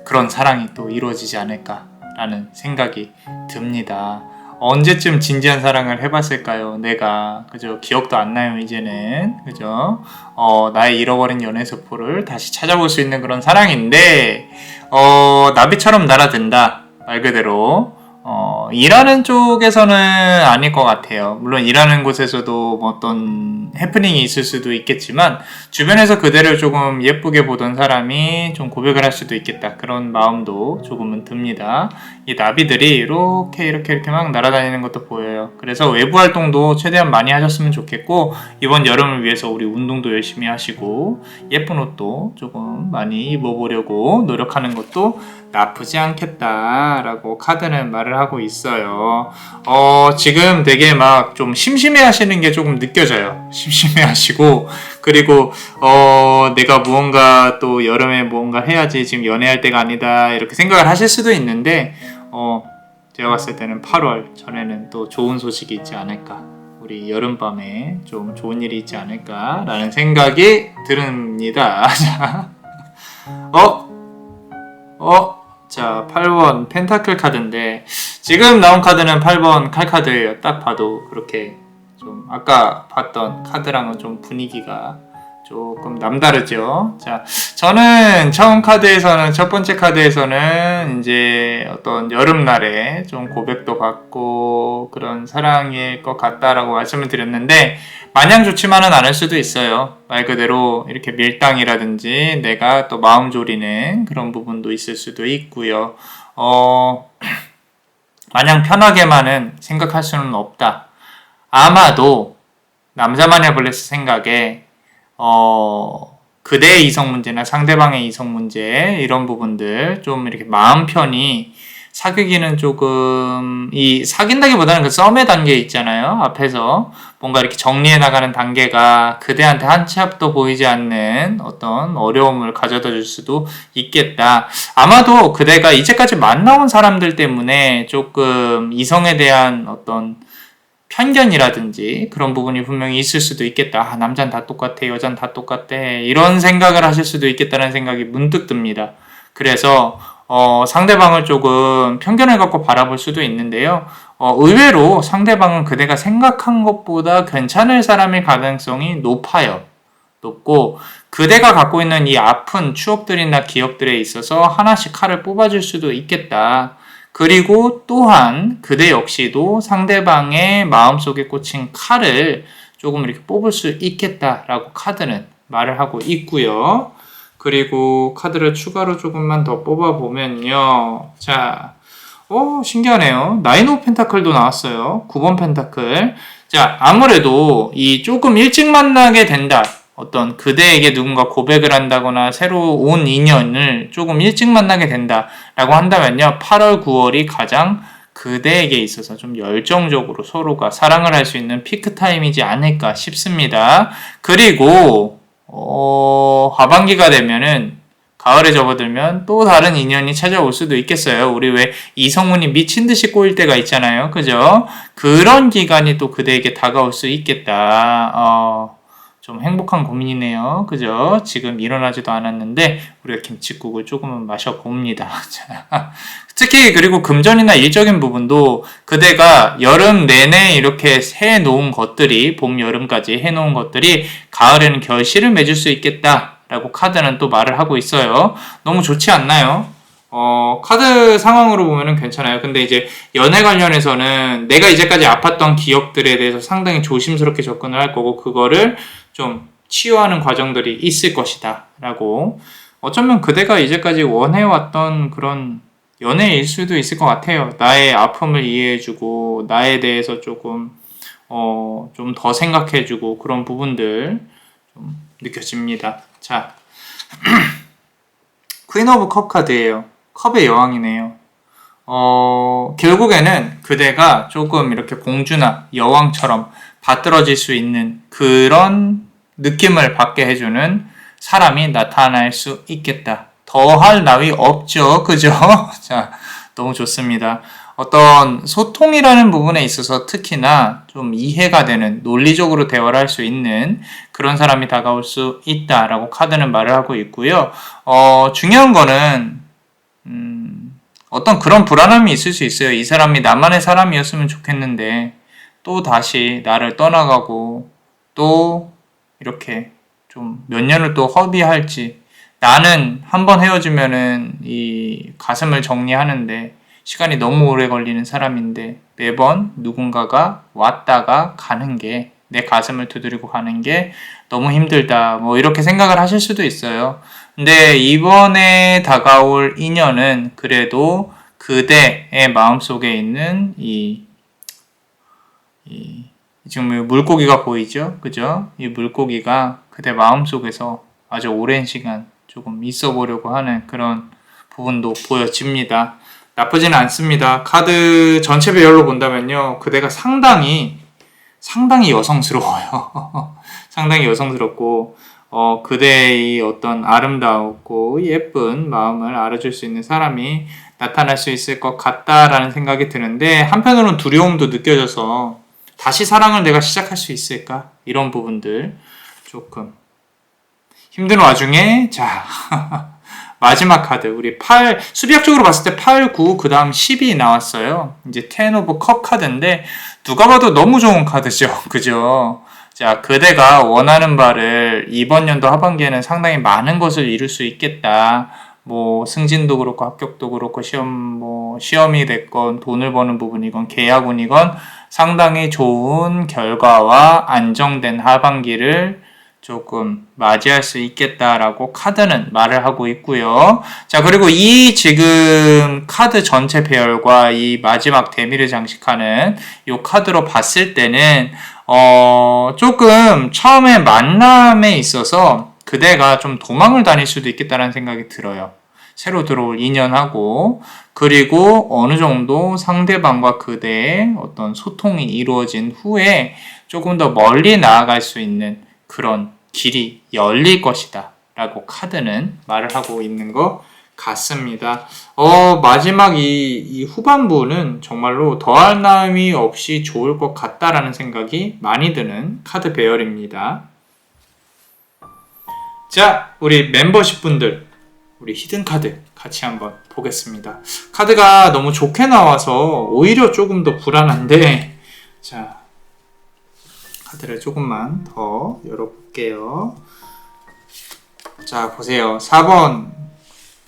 그런 사랑이 또 이루어지지 않을까 라는 생각이 듭니다. 언제쯤 진지한 사랑을 해봤을까요? 내가 그죠? 기억도 안 나요 이제는 그죠? 나의 잃어버린 연애 소포를 다시 찾아볼 수 있는 그런 사랑인데 나비처럼 날아든다 말 그대로 일하는 쪽에서는 아닐 것 같아요. 물론 일하는 곳에서도 뭐 어떤 해프닝이 있을 수도 있겠지만 주변에서 그대를 조금 예쁘게 보던 사람이 좀 고백을 할 수도 있겠다. 그런 마음도 조금은 듭니다. 이 나비들이 이렇게 막 날아다니는 것도 보여요. 그래서 외부 활동도 최대한 많이 하셨으면 좋겠고 이번 여름을 위해서 우리 운동도 열심히 하시고 예쁜 옷도 조금 많이 입어보려고 노력하는 것도 나쁘지 않겠다라고 카드는 말을 하고 있어요. 지금 되게 막 좀 심심해 하시는 게 조금 느껴져요. 심심해 하시고, 그리고, 내가 무언가 또 여름에 무언가 해야지 지금 연애할 때가 아니다, 이렇게 생각을 하실 수도 있는데, 제가 봤을 때는 8월 전에는 또 좋은 소식이 있지 않을까. 우리 여름밤에 좀 좋은 일이 있지 않을까라는 생각이 듭니다. 자, 8번 펜타클 카드인데 지금 나온 카드는 8번 칼 카드예요. 딱 봐도 그렇게 좀 아까 봤던 카드랑은 좀 분위기가 조금 남다르죠. 자, 저는 처음 카드에서는 첫 번째 카드에서는 이제 어떤 여름날에 좀 고백도 받고 그런 사랑일 것 같다라고 말씀을 드렸는데 마냥 좋지만은 않을 수도 있어요. 말 그대로 이렇게 밀당이라든지 내가 또 마음 졸이는 그런 부분도 있을 수도 있고요. 마냥 편하게만은 생각할 수는 없다. 아마도 남자만의 블레스 생각에 그대의 이성 문제나 상대방의 이성 문제 이런 부분들 좀 이렇게 마음 편히 사귀기는 조금 이 사귄다기보다는 그 썸의 단계 있잖아요. 앞에서 뭔가 이렇게 정리해 나가는 단계가 그대한테 한 치 앞도 보이지 않는 어떤 어려움을 가져다 줄 수도 있겠다. 아마도 그대가 이제까지 만나온 사람들 때문에 조금 이성에 대한 어떤 편견이라든지 그런 부분이 분명히 있을 수도 있겠다. 남자는 다 똑같아, 여자는 다 똑같아. 이런 생각을 하실 수도 있겠다는 생각이 문득 듭니다. 그래서 상대방을 조금 편견을 갖고 바라볼 수도 있는데요. 의외로 상대방은 그대가 생각한 것보다 괜찮을 사람일 가능성이 높고 그대가 갖고 있는 이 아픈 추억들이나 기억들에 있어서 하나씩 칼을 뽑아줄 수도 있겠다. 그리고 또한 그대 역시도 상대방의 마음속에 꽂힌 칼을 조금 이렇게 뽑을 수 있겠다라고 카드는 말을 하고 있고요. 그리고 카드를 추가로 조금만 더 뽑아보면요. 자, 신기하네요. 나인 오브 펜타클도 나왔어요. 9번 펜타클. 자, 아무래도 이 조금 일찍 만나게 된다. 어떤 그대에게 누군가 고백을 한다거나 새로 온 인연을 조금 일찍 만나게 된다라고 한다면요. 8월, 9월이 가장 그대에게 있어서 좀 열정적으로 서로가 사랑을 할 수 있는 피크 타임이지 않을까 싶습니다. 그리고 하반기가 되면은 가을에 접어들면 또 다른 인연이 찾아올 수도 있겠어요. 우리 왜 이성운이 미친 듯이 꼬일 때가 있잖아요. 그죠? 그런 기간이 또 그대에게 다가올 수 있겠다. 좀 행복한 고민이네요. 그죠? 지금 일어나지도 않았는데 우리가 김칫국을 조금은 마셔봅니다. 특히 그리고 금전이나 일적인 부분도 그대가 여름 내내 이렇게 해놓은 것들이 봄, 여름까지 해놓은 것들이 가을에는 결실을 맺을 수 있겠다라고 카드는 또 말을 하고 있어요. 너무 좋지 않나요? 카드 상황으로 보면은 괜찮아요. 근데 이제 연애 관련해서는 내가 이제까지 아팠던 기억들에 대해서 상당히 조심스럽게 접근을 할 거고 그거를 좀 치유하는 과정들이 있을 것이다 라고 어쩌면 그대가 이제까지 원해왔던 그런 연애일 수도 있을 것 같아요. 나의 아픔을 이해해주고 나에 대해서 조금 좀 더 생각해주고 그런 부분들 좀 느껴집니다. 자, 퀸 오브 컵 카드예요. 컵의 여왕이네요. 결국에는 그대가 조금 이렇게 공주나 여왕처럼 받들어질 수 있는 그런 느낌을 받게 해주는 사람이 나타날 수 있겠다. 더할 나위 없죠. 그죠? 자, 너무 좋습니다. 어떤 소통이라는 부분에 있어서 특히나 좀 이해가 되는, 논리적으로 대화를 할 수 있는 그런 사람이 다가올 수 있다라고 카드는 말을 하고 있고요. 중요한 거는 어떤 그런 불안함이 있을 수 있어요. 이 사람이 나만의 사람이었으면 좋겠는데 또 다시 나를 떠나가고 또 이렇게 좀 몇 년을 또 허비할지, 나는 한번 헤어지면은 이 가슴을 정리하는데 시간이 너무 오래 걸리는 사람인데 매번 누군가가 왔다가 가는 게, 내 가슴을 두드리고 가는 게 너무 힘들다, 뭐 이렇게 생각을 하실 수도 있어요. 근데 이번에 다가올 인연은 그래도 그대의 마음속에 있는 지금 물고기가 보이죠? 그죠? 이 물고기가 그대 마음속에서 아주 오랜 시간 조금 있어 보려고 하는 그런 부분도 보여집니다. 나쁘지는 않습니다. 카드 전체 배열로 본다면요, 그대가 상당히 여성스러워요. 상당히 여성스럽고 그대의 어떤 아름다웠고 예쁜 마음을 알아줄 수 있는 사람이 나타날 수 있을 것 같다라는 생각이 드는데, 한편으로는 두려움도 느껴져서 다시 사랑을 내가 시작할 수 있을까? 이런 부분들 조금 힘든 와중에, 자, 마지막 카드, 우리 수비학적으로 봤을 때 8, 9, 그 다음 10이 나왔어요. 이제 10 오브 컵 카드인데 누가 봐도 너무 좋은 카드죠. 그죠? 자, 그대가 원하는 바를 이번 연도 하반기에는 상당히 많은 것을 이룰 수 있겠다. 뭐 승진도 그렇고 합격도 그렇고 시험이 됐건 돈을 버는 부분이건 계약운이건 상당히 좋은 결과와 안정된 하반기를 조금 맞이할 수 있겠다라고 카드는 말을 하고 있고요. 자, 그리고 이 지금 카드 전체 배열과 이 마지막 대미를 장식하는 이 카드로 봤을 때는 조금 처음에 만남에 있어서 그대가 좀 도망을 다닐 수도 있겠다는 생각이 들어요. 새로 들어올 인연하고, 그리고 어느 정도 상대방과 그대의 어떤 소통이 이루어진 후에 조금 더 멀리 나아갈 수 있는 그런 길이 열릴 것이다 라고 카드는 말을 하고 있는 것 같습니다. 마지막 이 후반부는 정말로 더할 나위 없이 좋을 것 같다라는 생각이 많이 드는 카드 배열입니다. 자, 우리 멤버십 분들, 우리 히든 카드 같이 한번 보겠습니다. 카드가 너무 좋게 나와서 오히려 조금 더 불안한데, 자, 카드를 조금만 더 열어볼게요. 자, 보세요. 4번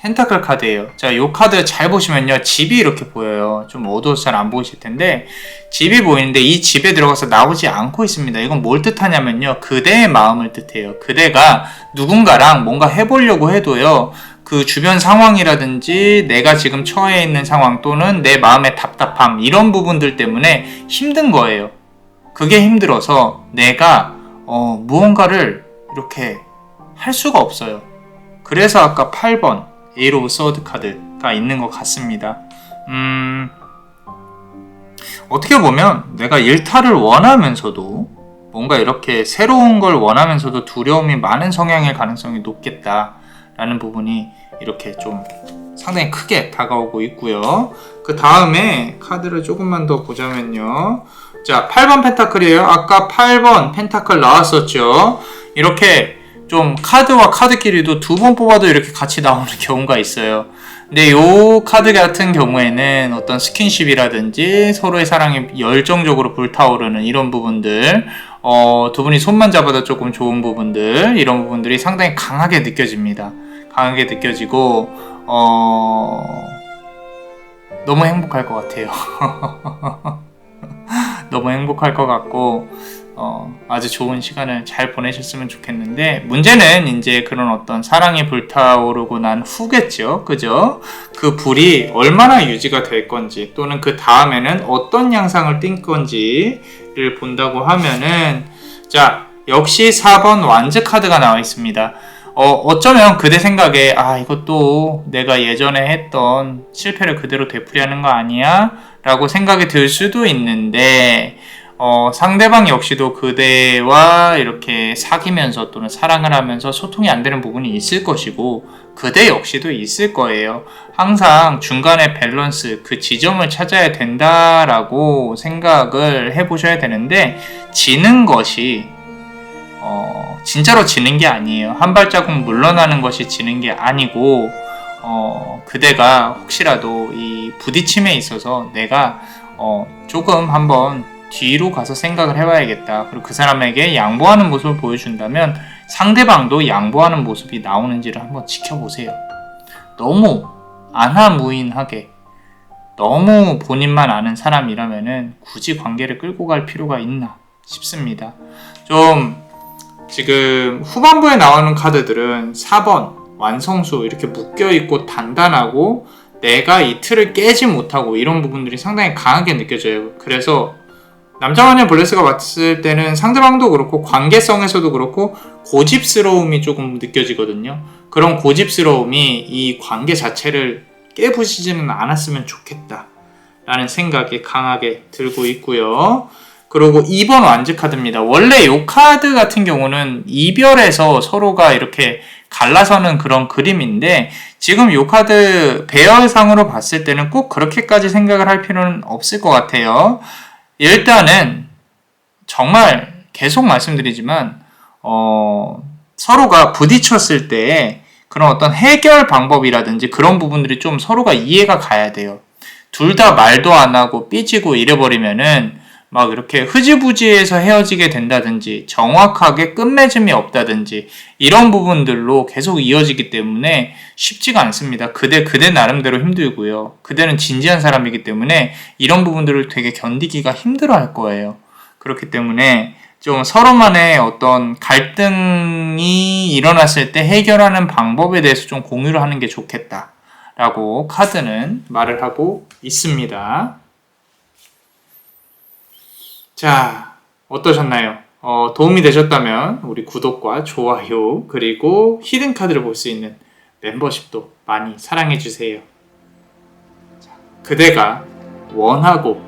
펜타클 카드예요. 자, 이 카드 잘 보시면요, 집이 이렇게 보여요. 좀 어두워서 잘 안 보이실 텐데 집이 보이는데 이 집에 들어가서 나오지 않고 있습니다. 이건 뭘 뜻하냐면요, 그대의 마음을 뜻해요. 그대가 누군가랑 뭔가 해보려고 해도요, 그 주변 상황이라든지 내가 지금 처해 있는 상황 또는 내 마음의 답답함, 이런 부분들 때문에 힘든 거예요. 그게 힘들어서 내가 무언가를 이렇게 할 수가 없어요. 그래서 아까 8번 에이트 오브 서드 카드가 있는 것 같습니다. 어떻게 보면 내가 일탈을 원하면서도 뭔가 이렇게 새로운 걸 원하면서도 두려움이 많은 성향일 가능성이 높겠다라는 부분이 이렇게 좀 상당히 크게 다가오고 있고요. 그 다음에 카드를 조금만 더 보자면요, 자, 8번 펜타클이에요. 아까 8번 펜타클 나왔었죠. 이렇게 좀 카드와 카드끼리도 두 번 뽑아도 이렇게 같이 나오는 경우가 있어요. 근데 요 카드 같은 경우에는 어떤 스킨십이라든지 서로의 사랑이 열정적으로 불타오르는 이런 부분들, 두 분이 손만 잡아도 조금 좋은 부분들, 이런 부분들이 상당히 강하게 느껴집니다. 강하게 느껴지고 너무 행복할 것 같아요. 너무 행복할 것 같고 아주 좋은 시간을 잘 보내셨으면 좋겠는데, 문제는 이제 그런 어떤 사랑이 불타오르고 난 후겠죠. 그죠? 그 불이 얼마나 유지가 될 건지, 또는 그 다음에는 어떤 양상을 띈 건지를 본다고 하면은, 자, 역시 4번 완즈 카드가 나와 있습니다. 어쩌면 그대 생각에 이것도 내가 예전에 했던 실패를 그대로 되풀이하는 거 아니야? 라고 생각이 들 수도 있는데, 상대방 역시도 그대와 이렇게 사귀면서 또는 사랑을 하면서 소통이 안 되는 부분이 있을 것이고, 그대 역시도 있을 거예요. 항상 중간에 밸런스, 그 지점을 찾아야 된다라고 생각을 해보셔야 되는데, 지는 것이 진짜로 지는 게 아니에요. 한 발자국 물러나는 것이 지는 게 아니고, 그대가 혹시라도 이 부딪힘에 있어서 내가 조금 한번 뒤로 가서 생각을 해봐야겠다. 그리고 그 사람에게 양보하는 모습을 보여준다면 상대방도 양보하는 모습이 나오는지를 한번 지켜보세요. 너무 안하무인하게 너무 본인만 아는 사람이라면은 굳이 관계를 끌고 갈 필요가 있나 싶습니다. 좀 지금 후반부에 나오는 카드들은 4번 완성수 이렇게 묶여있고 단단하고 내가 이 틀을 깨지 못하고 이런 부분들이 상당히 강하게 느껴져요. 그래서 남자마녀 블레스가 봤을 때는 상대방도 그렇고 관계성에서도 그렇고 고집스러움이 조금 느껴지거든요. 그런 고집스러움이 이 관계 자체를 깨부시지는 않았으면 좋겠다 라는 생각이 강하게 들고 있고요. 그리고 2번 완즈 카드입니다. 원래 이 카드 같은 경우는 이별에서 서로가 이렇게 갈라서는 그런 그림인데, 지금 이 카드 배열상으로 봤을 때는 꼭 그렇게까지 생각을 할 필요는 없을 것 같아요. 일단은 정말 계속 말씀드리지만 서로가 부딪혔을 때 그런 어떤 해결 방법이라든지 그런 부분들이 좀 서로가 이해가 가야 돼요. 둘 다 말도 안 하고 삐지고 이래버리면은 막 이렇게 흐지부지해서 헤어지게 된다든지 정확하게 끝맺음이 없다든지 이런 부분들로 계속 이어지기 때문에 쉽지가 않습니다. 그대 나름대로 힘들고요. 그대는 진지한 사람이기 때문에 이런 부분들을 되게 견디기가 힘들어 할 거예요. 그렇기 때문에 좀 서로만의 어떤 갈등이 일어났을 때 해결하는 방법에 대해서 좀 공유를 하는 게 좋겠다라고 카드는 말을 하고 있습니다. 자, 어떠셨나요? 도움이 되셨다면 우리 구독과 좋아요 그리고 히든 카드를 볼 수 있는 멤버십도 많이 사랑해주세요. 그대가 원하고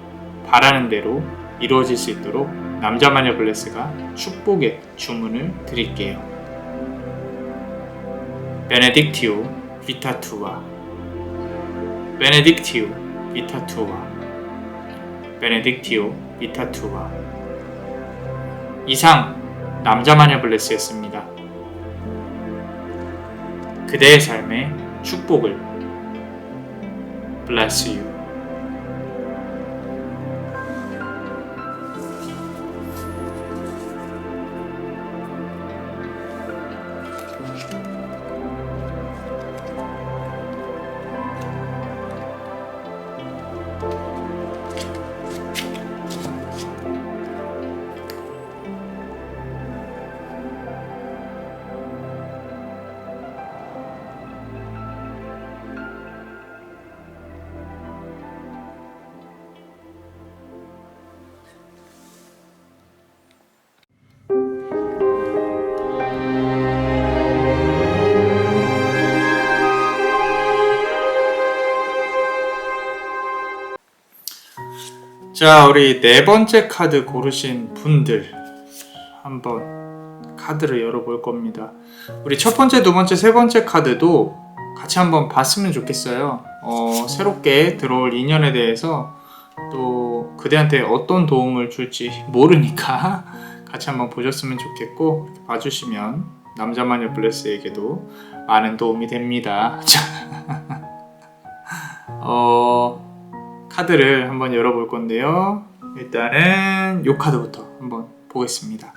바라는 대로 이루어질 수 있도록 남자마녀 블레스가 축복의 주문을 드릴게요. 베네딕티오 비타투아, 베네딕티오 비타투아, 베네딕티오 비타투아. 이상 남자마녀 블레스였습니다. 그대의 삶에 축복을. Bless you. 자, 우리 네 번째 카드 고르신 분들 한번 카드를 열어볼 겁니다. 우리 첫 번째, 두 번째, 세 번째 카드도 같이 한번 봤으면 좋겠어요. 새롭게 들어올 인연에 대해서 또 그대한테 어떤 도움을 줄지 모르니까 같이 한번 보셨으면 좋겠고, 봐주시면 남자마녀 블레스에게도 많은 도움이 됩니다. 카드를 한번 열어볼 건데요. 일단은 이 카드부터 한번 보겠습니다.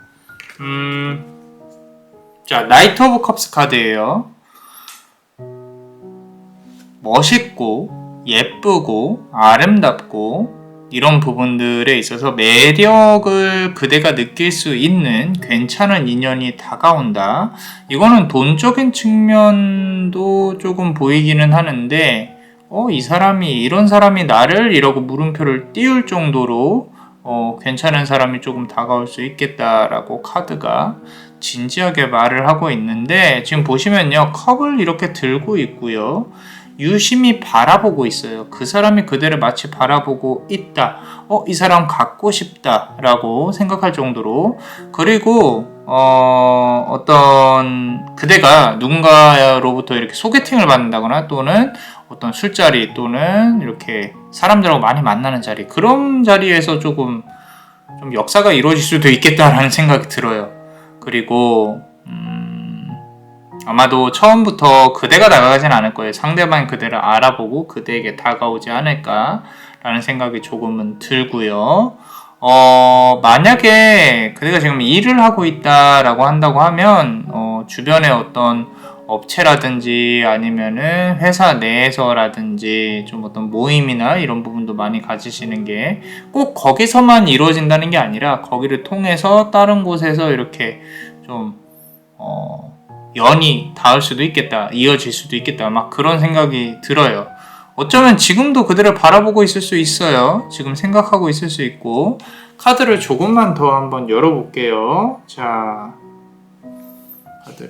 자, 나이트 오브 컵스 카드예요. 멋있고 예쁘고 아름답고 이런 부분들에 있어서 매력을 그대가 느낄 수 있는 괜찮은 인연이 다가온다. 이거는 돈적인 측면도 조금 보이기는 하는데, 이 사람이, 이런 사람이 나를? 이라고 물음표를 띄울 정도로, 괜찮은 사람이 조금 다가올 수 있겠다라고 카드가 진지하게 말을 하고 있는데, 지금 보시면요, 컵을 이렇게 들고 있고요. 유심히 바라보고 있어요. 그 사람이 그대를 마치 바라보고 있다. 이 사람 갖고 싶다. 라고 생각할 정도로. 그리고, 어떤, 그대가 누군가로부터 이렇게 소개팅을 받는다거나 또는 어떤 술자리 또는 이렇게 사람들하고 많이 만나는 자리. 그런 자리에서 조금 좀 역사가 이루어질 수도 있겠다라는 생각이 들어요. 그리고, 아마도 처음부터 그대가 다가가진 않을 거예요. 상대방이 그대를 알아보고 그대에게 다가오지 않을까라는 생각이 조금은 들고요. 만약에 그대가 지금 일을 하고 있다라고 한다고 하면, 주변에 어떤 업체라든지 아니면은 회사 내에서라든지 좀 어떤 모임이나 이런 부분도 많이 가지시는 게 꼭 거기서만 이루어진다는 게 아니라 거기를 통해서 다른 곳에서 이렇게 좀, 연이 닿을 수도 있겠다, 이어질 수도 있겠다, 막 그런 생각이 들어요. 어쩌면 지금도 그들을 바라보고 있을 수 있어요. 지금 생각하고 있을 수 있고. 카드를 조금만 더 한번 열어볼게요. 자,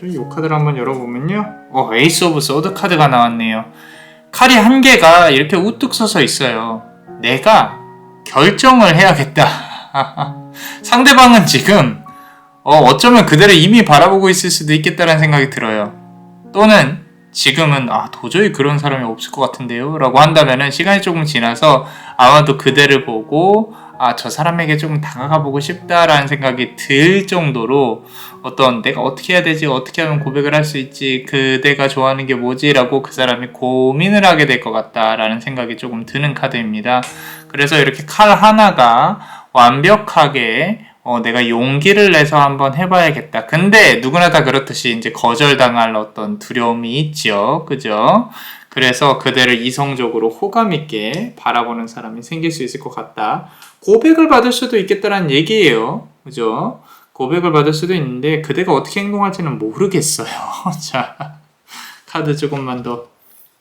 이 카드를 한번 열어보면요. 에이스 오브 소드 카드가 나왔네요. 칼이 한 개가 이렇게 우뚝 서서 있어요. 내가 결정을 해야겠다. 상대방은 지금 어쩌면 그대를 이미 바라보고 있을 수도 있겠다는 생각이 들어요. 또는 지금은 도저히 그런 사람이 없을 것 같은데요 라고 한다면은 시간이 조금 지나서 아마도 그대를 보고 저 사람에게 조금 다가가 보고 싶다라는 생각이 들 정도로 어떤 내가 어떻게 해야 되지, 어떻게 하면 고백을 할 수 있지, 그대가 좋아하는 게 뭐지 라고 그 사람이 고민을 하게 될 것 같다라는 생각이 조금 드는 카드입니다. 그래서 이렇게 칼 하나가 완벽하게 내가 용기를 내서 한번 해봐야겠다. 근데 누구나 다 그렇듯이 이제 거절당할 어떤 두려움이 있죠. 그죠? 그래서 그대를 이성적으로 호감 있게 바라보는 사람이 생길 수 있을 것 같다. 고백을 받을 수도 있겠다는 얘기예요. 그죠? 고백을 받을 수도 있는데 그대가 어떻게 행동할지는 모르겠어요. 자, 카드 조금만 더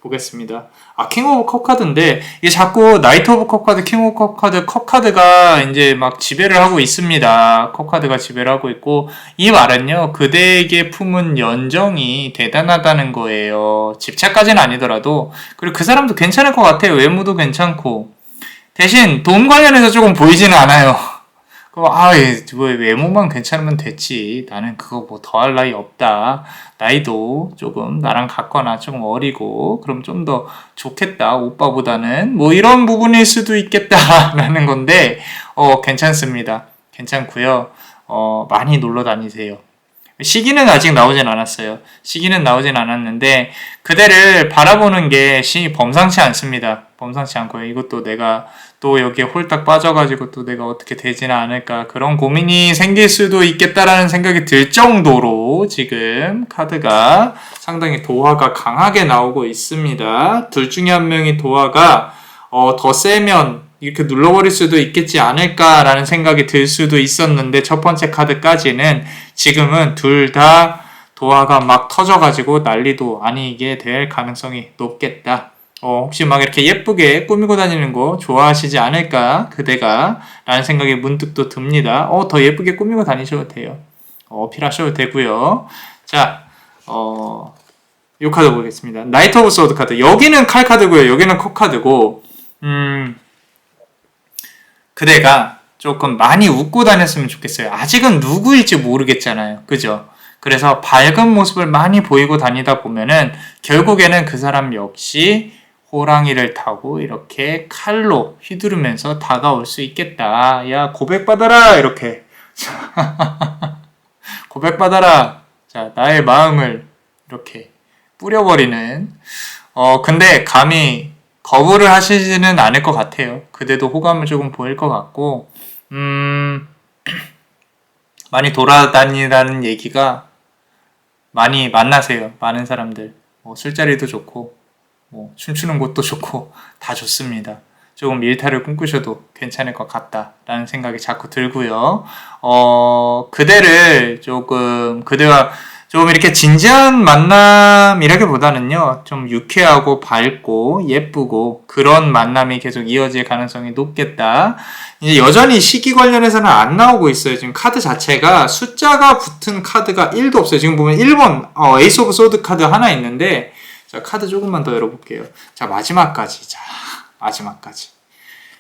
보겠습니다. 킹 오브 컵 카드인데, 이게 자꾸 나이트 오브 컵 카드, 킹 오브 컵 카드, 컵 카드가 이제 막 지배를 하고 있습니다. 컵 카드가 지배를 하고 있고, 이 말은요, 그대에게 품은 연정이 대단하다는 거예요. 집착까지는 아니더라도, 그리고 그 사람도 괜찮을 것 같아요. 외모도 괜찮고. 대신 돈 관련해서 조금 보이지는 않아요. 외모만 괜찮으면 됐지. 나는 그거 뭐 더할 나위 없다. 나이도 조금 나랑 같거나 조금 어리고, 그럼 좀 더 좋겠다. 오빠보다는. 뭐 이런 부분일 수도 있겠다라는 건데, 괜찮습니다. 괜찮고요. 많이 놀러 다니세요. 시기는 아직 나오진 않았어요. 시기는 나오진 않았는데, 그대를 바라보는 게 범상치 않습니다. 범상치 않고요. 이것도 내가 또 여기에 홀딱 빠져가지고 또 내가 어떻게 되지는 않을까, 그런 고민이 생길 수도 있겠다라는 생각이 들 정도로 지금 카드가 상당히 도화가 강하게 나오고 있습니다. 둘 중에 한 명이 도화가 더 세면 이렇게 눌러버릴 수도 있겠지 않을까라는 생각이 들 수도 있었는데, 첫 번째 카드까지는 지금은 둘 다 도화가 막 터져가지고 난리도 아니게 될 가능성이 높겠다. 혹시 막 이렇게 예쁘게 꾸미고 다니는 거 좋아하시지 않을까, 그대가, 라는 생각이 문득 또 듭니다. 더 예쁘게 꾸미고 다니셔도 돼요. 어필하셔도 되고요. 자, 이 카드 보겠습니다. 나이트 오브 소드 카드. 여기는 칼 카드고요. 여기는 컵 카드고, 그대가 조금 많이 웃고 다녔으면 좋겠어요. 아직은 누구일지 모르겠잖아요. 그죠? 그래서 밝은 모습을 많이 보이고 다니다 보면은 결국에는 그 사람 역시 호랑이를 타고 이렇게 칼로 휘두르면서 다가올 수 있겠다. 야, 고백받아라! 이렇게. 고백받아라! 자, 나의 마음을 이렇게 뿌려버리는. 근데 감히 거부를 하시지는 않을 것 같아요. 그대도 호감을 조금 보일 것 같고, 많이 돌아다니라는 얘기가, 많이 만나세요. 많은 사람들. 술자리도 좋고, 춤추는 곳도 좋고, 다 좋습니다. 조금 일탈을 꿈꾸셔도 괜찮을 것 같다라는 생각이 자꾸 들고요. 그대와 좀 이렇게 진지한 만남이라기보다는요, 좀 유쾌하고 밝고 예쁘고 그런 만남이 계속 이어질 가능성이 높겠다. 이제 여전히 시기 관련해서는 안 나오고 있어요. 지금 카드 자체가 숫자가 붙은 카드가 1도 없어요. 지금 보면 1번 에이스 오브 소드 카드 하나 있는데, 자, 카드 조금만 더 열어볼게요. 자, 마지막까지.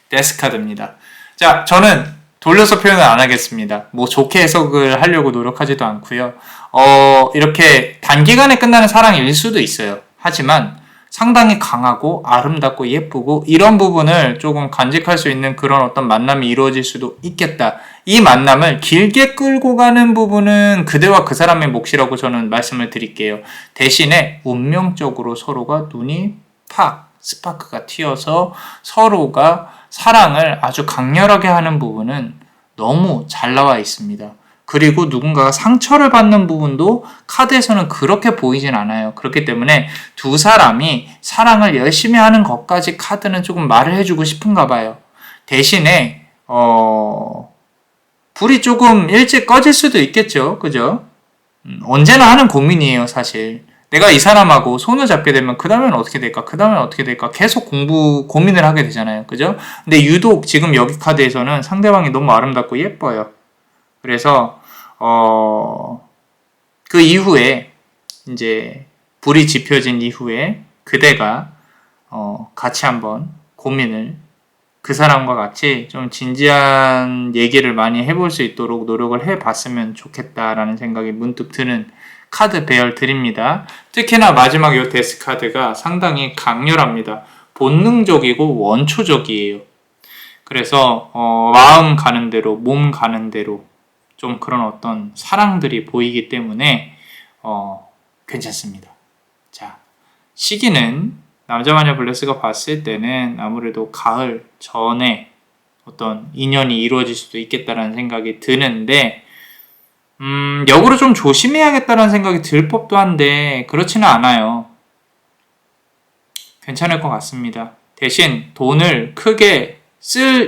데스 카드입니다. 자, 저는 돌려서 표현을 안 하겠습니다. 뭐 좋게 해석을 하려고 노력하지도 않고요. 이렇게 단기간에 끝나는 사랑일 수도 있어요. 하지만 상당히 강하고 아름답고 예쁘고 이런 부분을 조금 간직할 수 있는 그런 어떤 만남이 이루어질 수도 있겠다. 이 만남을 길게 끌고 가는 부분은 그대와 그 사람의 몫이라고 저는 말씀을 드릴게요. 대신에 운명적으로 서로가 눈이 스파크가 튀어서 서로가 사랑을 아주 강렬하게 하는 부분은 너무 잘 나와 있습니다. 그리고 누군가가 상처를 받는 부분도 카드에서는 그렇게 보이진 않아요. 그렇기 때문에 두 사람이 사랑을 열심히 하는 것까지 카드는 조금 말을 해주고 싶은가 봐요. 대신에 불이 조금 일찍 꺼질 수도 있겠죠. 그죠? 언제나 하는 고민이에요, 사실. 내가 이 사람하고 손을 잡게 되면 그 다음엔 어떻게 될까? 계속 고민을 하게 되잖아요. 그죠? 근데 유독 지금 여기 카드에서는 상대방이 너무 아름답고 예뻐요. 그래서 그 이후에 이제 불이 지펴진 이후에 그대가 같이 한번 고민을 그 사람과 같이 좀 진지한 얘기를 많이 해볼 수 있도록 노력을 해봤으면 좋겠다라는 생각이 문득 드는 카드 배열 드립니다. 특히나 마지막 이 데스 카드가 상당히 강렬합니다. 본능적이고 원초적이에요. 그래서 마음 가는 대로, 몸 가는 대로 좀 그런 어떤 사랑들이 보이기 때문에 괜찮습니다. 자, 시기는 남자마녀 블레스가 봤을 때는 아무래도 가을 전에 어떤 인연이 이루어질 수도 있겠다라는 생각이 드는데 역으로 좀 조심해야겠다는 생각이 들 법도 한데 그렇지는 않아요. 괜찮을 것 같습니다. 대신 돈을 크게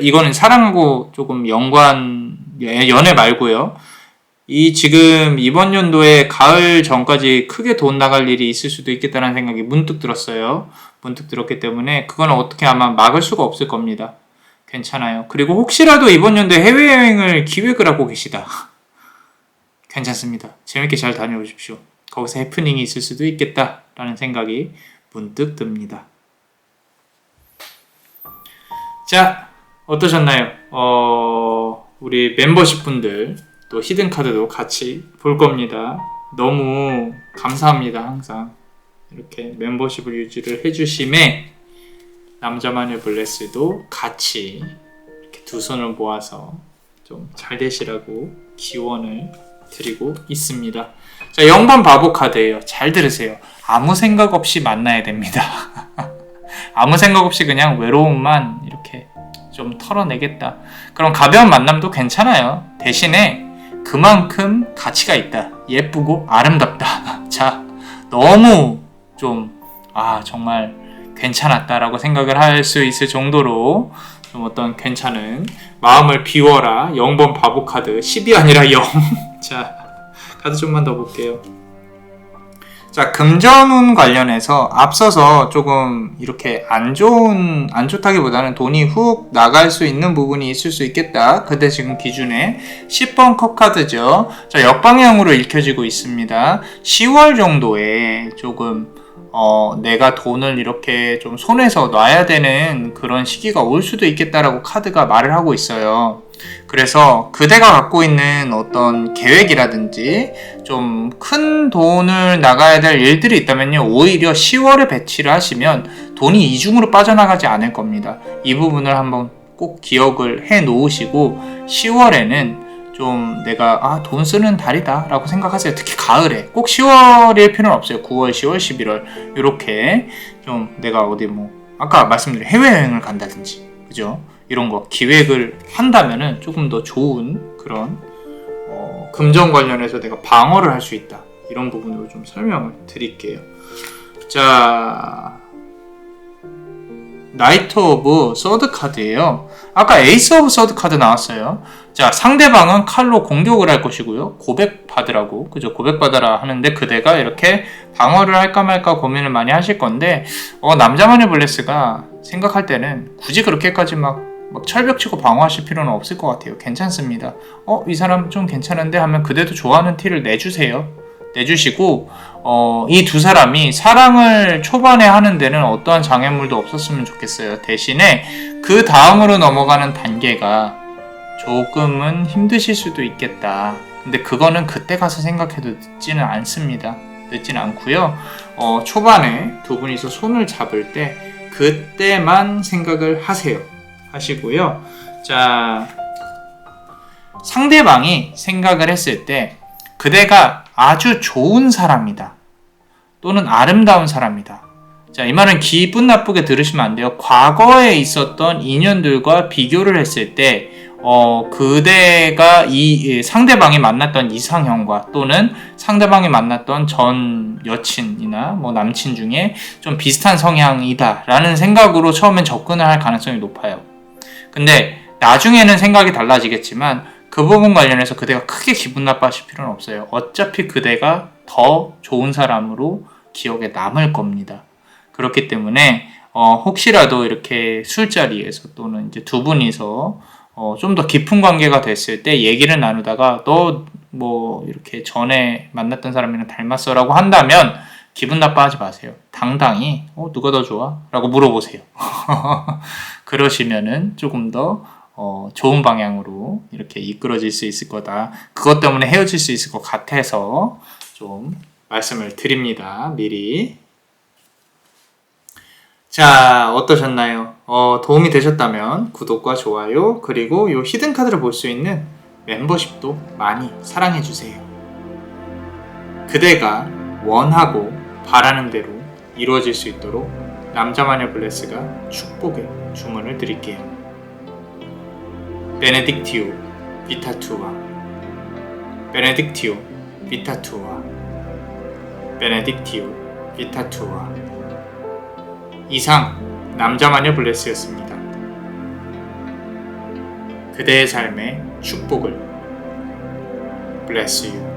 이거는 사랑하고 조금 연애 말고요. 지금 이번 연도에 가을 전까지 크게 돈 나갈 일이 있을 수도 있겠다는 생각이 문득 들었어요. 문득 들었기 때문에 그건 어떻게 아마 막을 수가 없을 겁니다. 괜찮아요. 그리고 혹시라도 이번 연도에 해외여행을 기획을 하고 계시다. 괜찮습니다. 재밌게 잘 다녀오십시오. 거기서 해프닝이 있을 수도 있겠다라는 생각이 문득 듭니다. 자, 어떠셨나요? 우리 멤버십 분들 또 히든카드도 같이 볼 겁니다. 너무 감사합니다. 항상 이렇게 멤버십을 유지를 해주심에 남자마녀 블레스도 같이 이렇게 두 손을 모아서 좀 잘 되시라고 기원을 드리고 있습니다. 자, 0번 바보 카드예요. 잘 들으세요. 아무 생각 없이 만나야 됩니다. 아무 생각 없이 그냥 외로움만 이렇게 좀 털어내겠다. 그럼 가벼운 만남도 괜찮아요. 대신에 그만큼 가치가 있다. 예쁘고 아름답다. 자, 너무 좀 정말 괜찮았다라고 생각을 할 수 있을 정도로 좀 어떤 괜찮은 마음을 비워라. 0번 바보 카드 10이 아니라 0. 자, 카드 좀만 더 볼게요. 자, 금전운 관련해서 앞서서 조금 이렇게 안 좋다기보다는 돈이 훅 나갈 수 있는 부분이 있을 수 있겠다. 그때 지금 기준에 10번 컵 카드죠. 자, 역방향으로 읽혀지고 있습니다. 10월 정도에 조금 내가 돈을 이렇게 좀 손에서 놔야 되는 그런 시기가 올 수도 있겠다라고 카드가 말을 하고 있어요. 그래서 그대가 갖고 있는 어떤 계획이라든지 좀 큰 돈을 나가야 될 일들이 있다면요, 오히려 10월에 배치를 하시면 돈이 이중으로 빠져나가지 않을 겁니다. 이 부분을 한번 꼭 기억을 해 놓으시고 10월에는 좀 내가 돈 쓰는 달이다 라고 생각하세요. 특히 가을에 꼭 10월일 필요는 없어요. 9월, 10월, 11월 이렇게 좀 내가 어디 아까 말씀드린 해외여행을 간다든지 그죠? 이런 거 기획을 한다면은 조금 더 좋은 그런 금전 관련해서 내가 방어를 할 수 있다. 이런 부분으로 좀 설명을 드릴게요. 자, 나이트 오브 서드 카드예요. 아까 에이스 오브 서드 카드 나왔어요. 자, 상대방은 칼로 공격을 할 것이고요. 고백받으라고, 그죠? 고백받아라 하는데 그대가 이렇게 방어를 할까 말까 고민을 많이 하실 건데, 남자만의 블레스가 생각할 때는 굳이 그렇게까지 막 철벽치고 방어하실 필요는 없을 것 같아요. 괜찮습니다. 이 사람 좀 괜찮은데 하면 그대도 좋아하는 티를 내주세요. 내주시고, 이 두 사람이 사랑을 초반에 하는 데는 어떠한 장애물도 없었으면 좋겠어요. 대신에 그 다음으로 넘어가는 단계가 조금은 힘드실 수도 있겠다. 근데 그거는 그때 가서 생각해도 늦지는 않습니다. 늦지는 않고요. 초반에 두 분이서 손을 잡을 때 그때만 생각을 하시고요. 자, 상대방이 생각을 했을 때 그대가 아주 좋은 사람이다. 또는 아름다운 사람이다. 자, 이 말은 기분 나쁘게 들으시면 안 돼요. 과거에 있었던 인연들과 비교를 했을 때 그대가 이 상대방이 만났던 이상형과 또는 상대방이 만났던 전 여친이나 뭐 남친 중에 좀 비슷한 성향이다 라는 생각으로 처음엔 접근을 할 가능성이 높아요. 근데 나중에는 생각이 달라지겠지만 그 부분 관련해서 그대가 크게 기분 나빠하실 필요는 없어요. 어차피 그대가 더 좋은 사람으로 기억에 남을 겁니다. 그렇기 때문에 혹시라도 이렇게 술자리에서 또는 이제 두 분이서 좀 더 깊은 관계가 됐을 때 얘기를 나누다가 너 뭐 이렇게 전에 만났던 사람이랑 닮았어라고 한다면 기분 나빠하지 마세요. 당당히 누가 더 좋아? 라고 물어보세요. 그러시면은 조금 더 좋은 방향으로 이렇게 이끌어질 수 있을 거다. 그것 때문에 헤어질 수 있을 것 같아서 좀 말씀을 드립니다. 미리. 자, 어떠셨나요? 도움이 되셨다면 구독과 좋아요, 그리고 이 히든 카드를 볼 수 있는 멤버십도 많이 사랑해주세요. 그대가 원하고 바라는 대로 이루어질 수 있도록 남자마녀 블레스가 축복의 주문을 드릴게요. 베네딕티오 비타투아, 베네딕티오 비타투아, 베네딕티오 비타투아. 이상 남자마녀 블레스였습니다. 그대의 삶에 축복을. Bless you.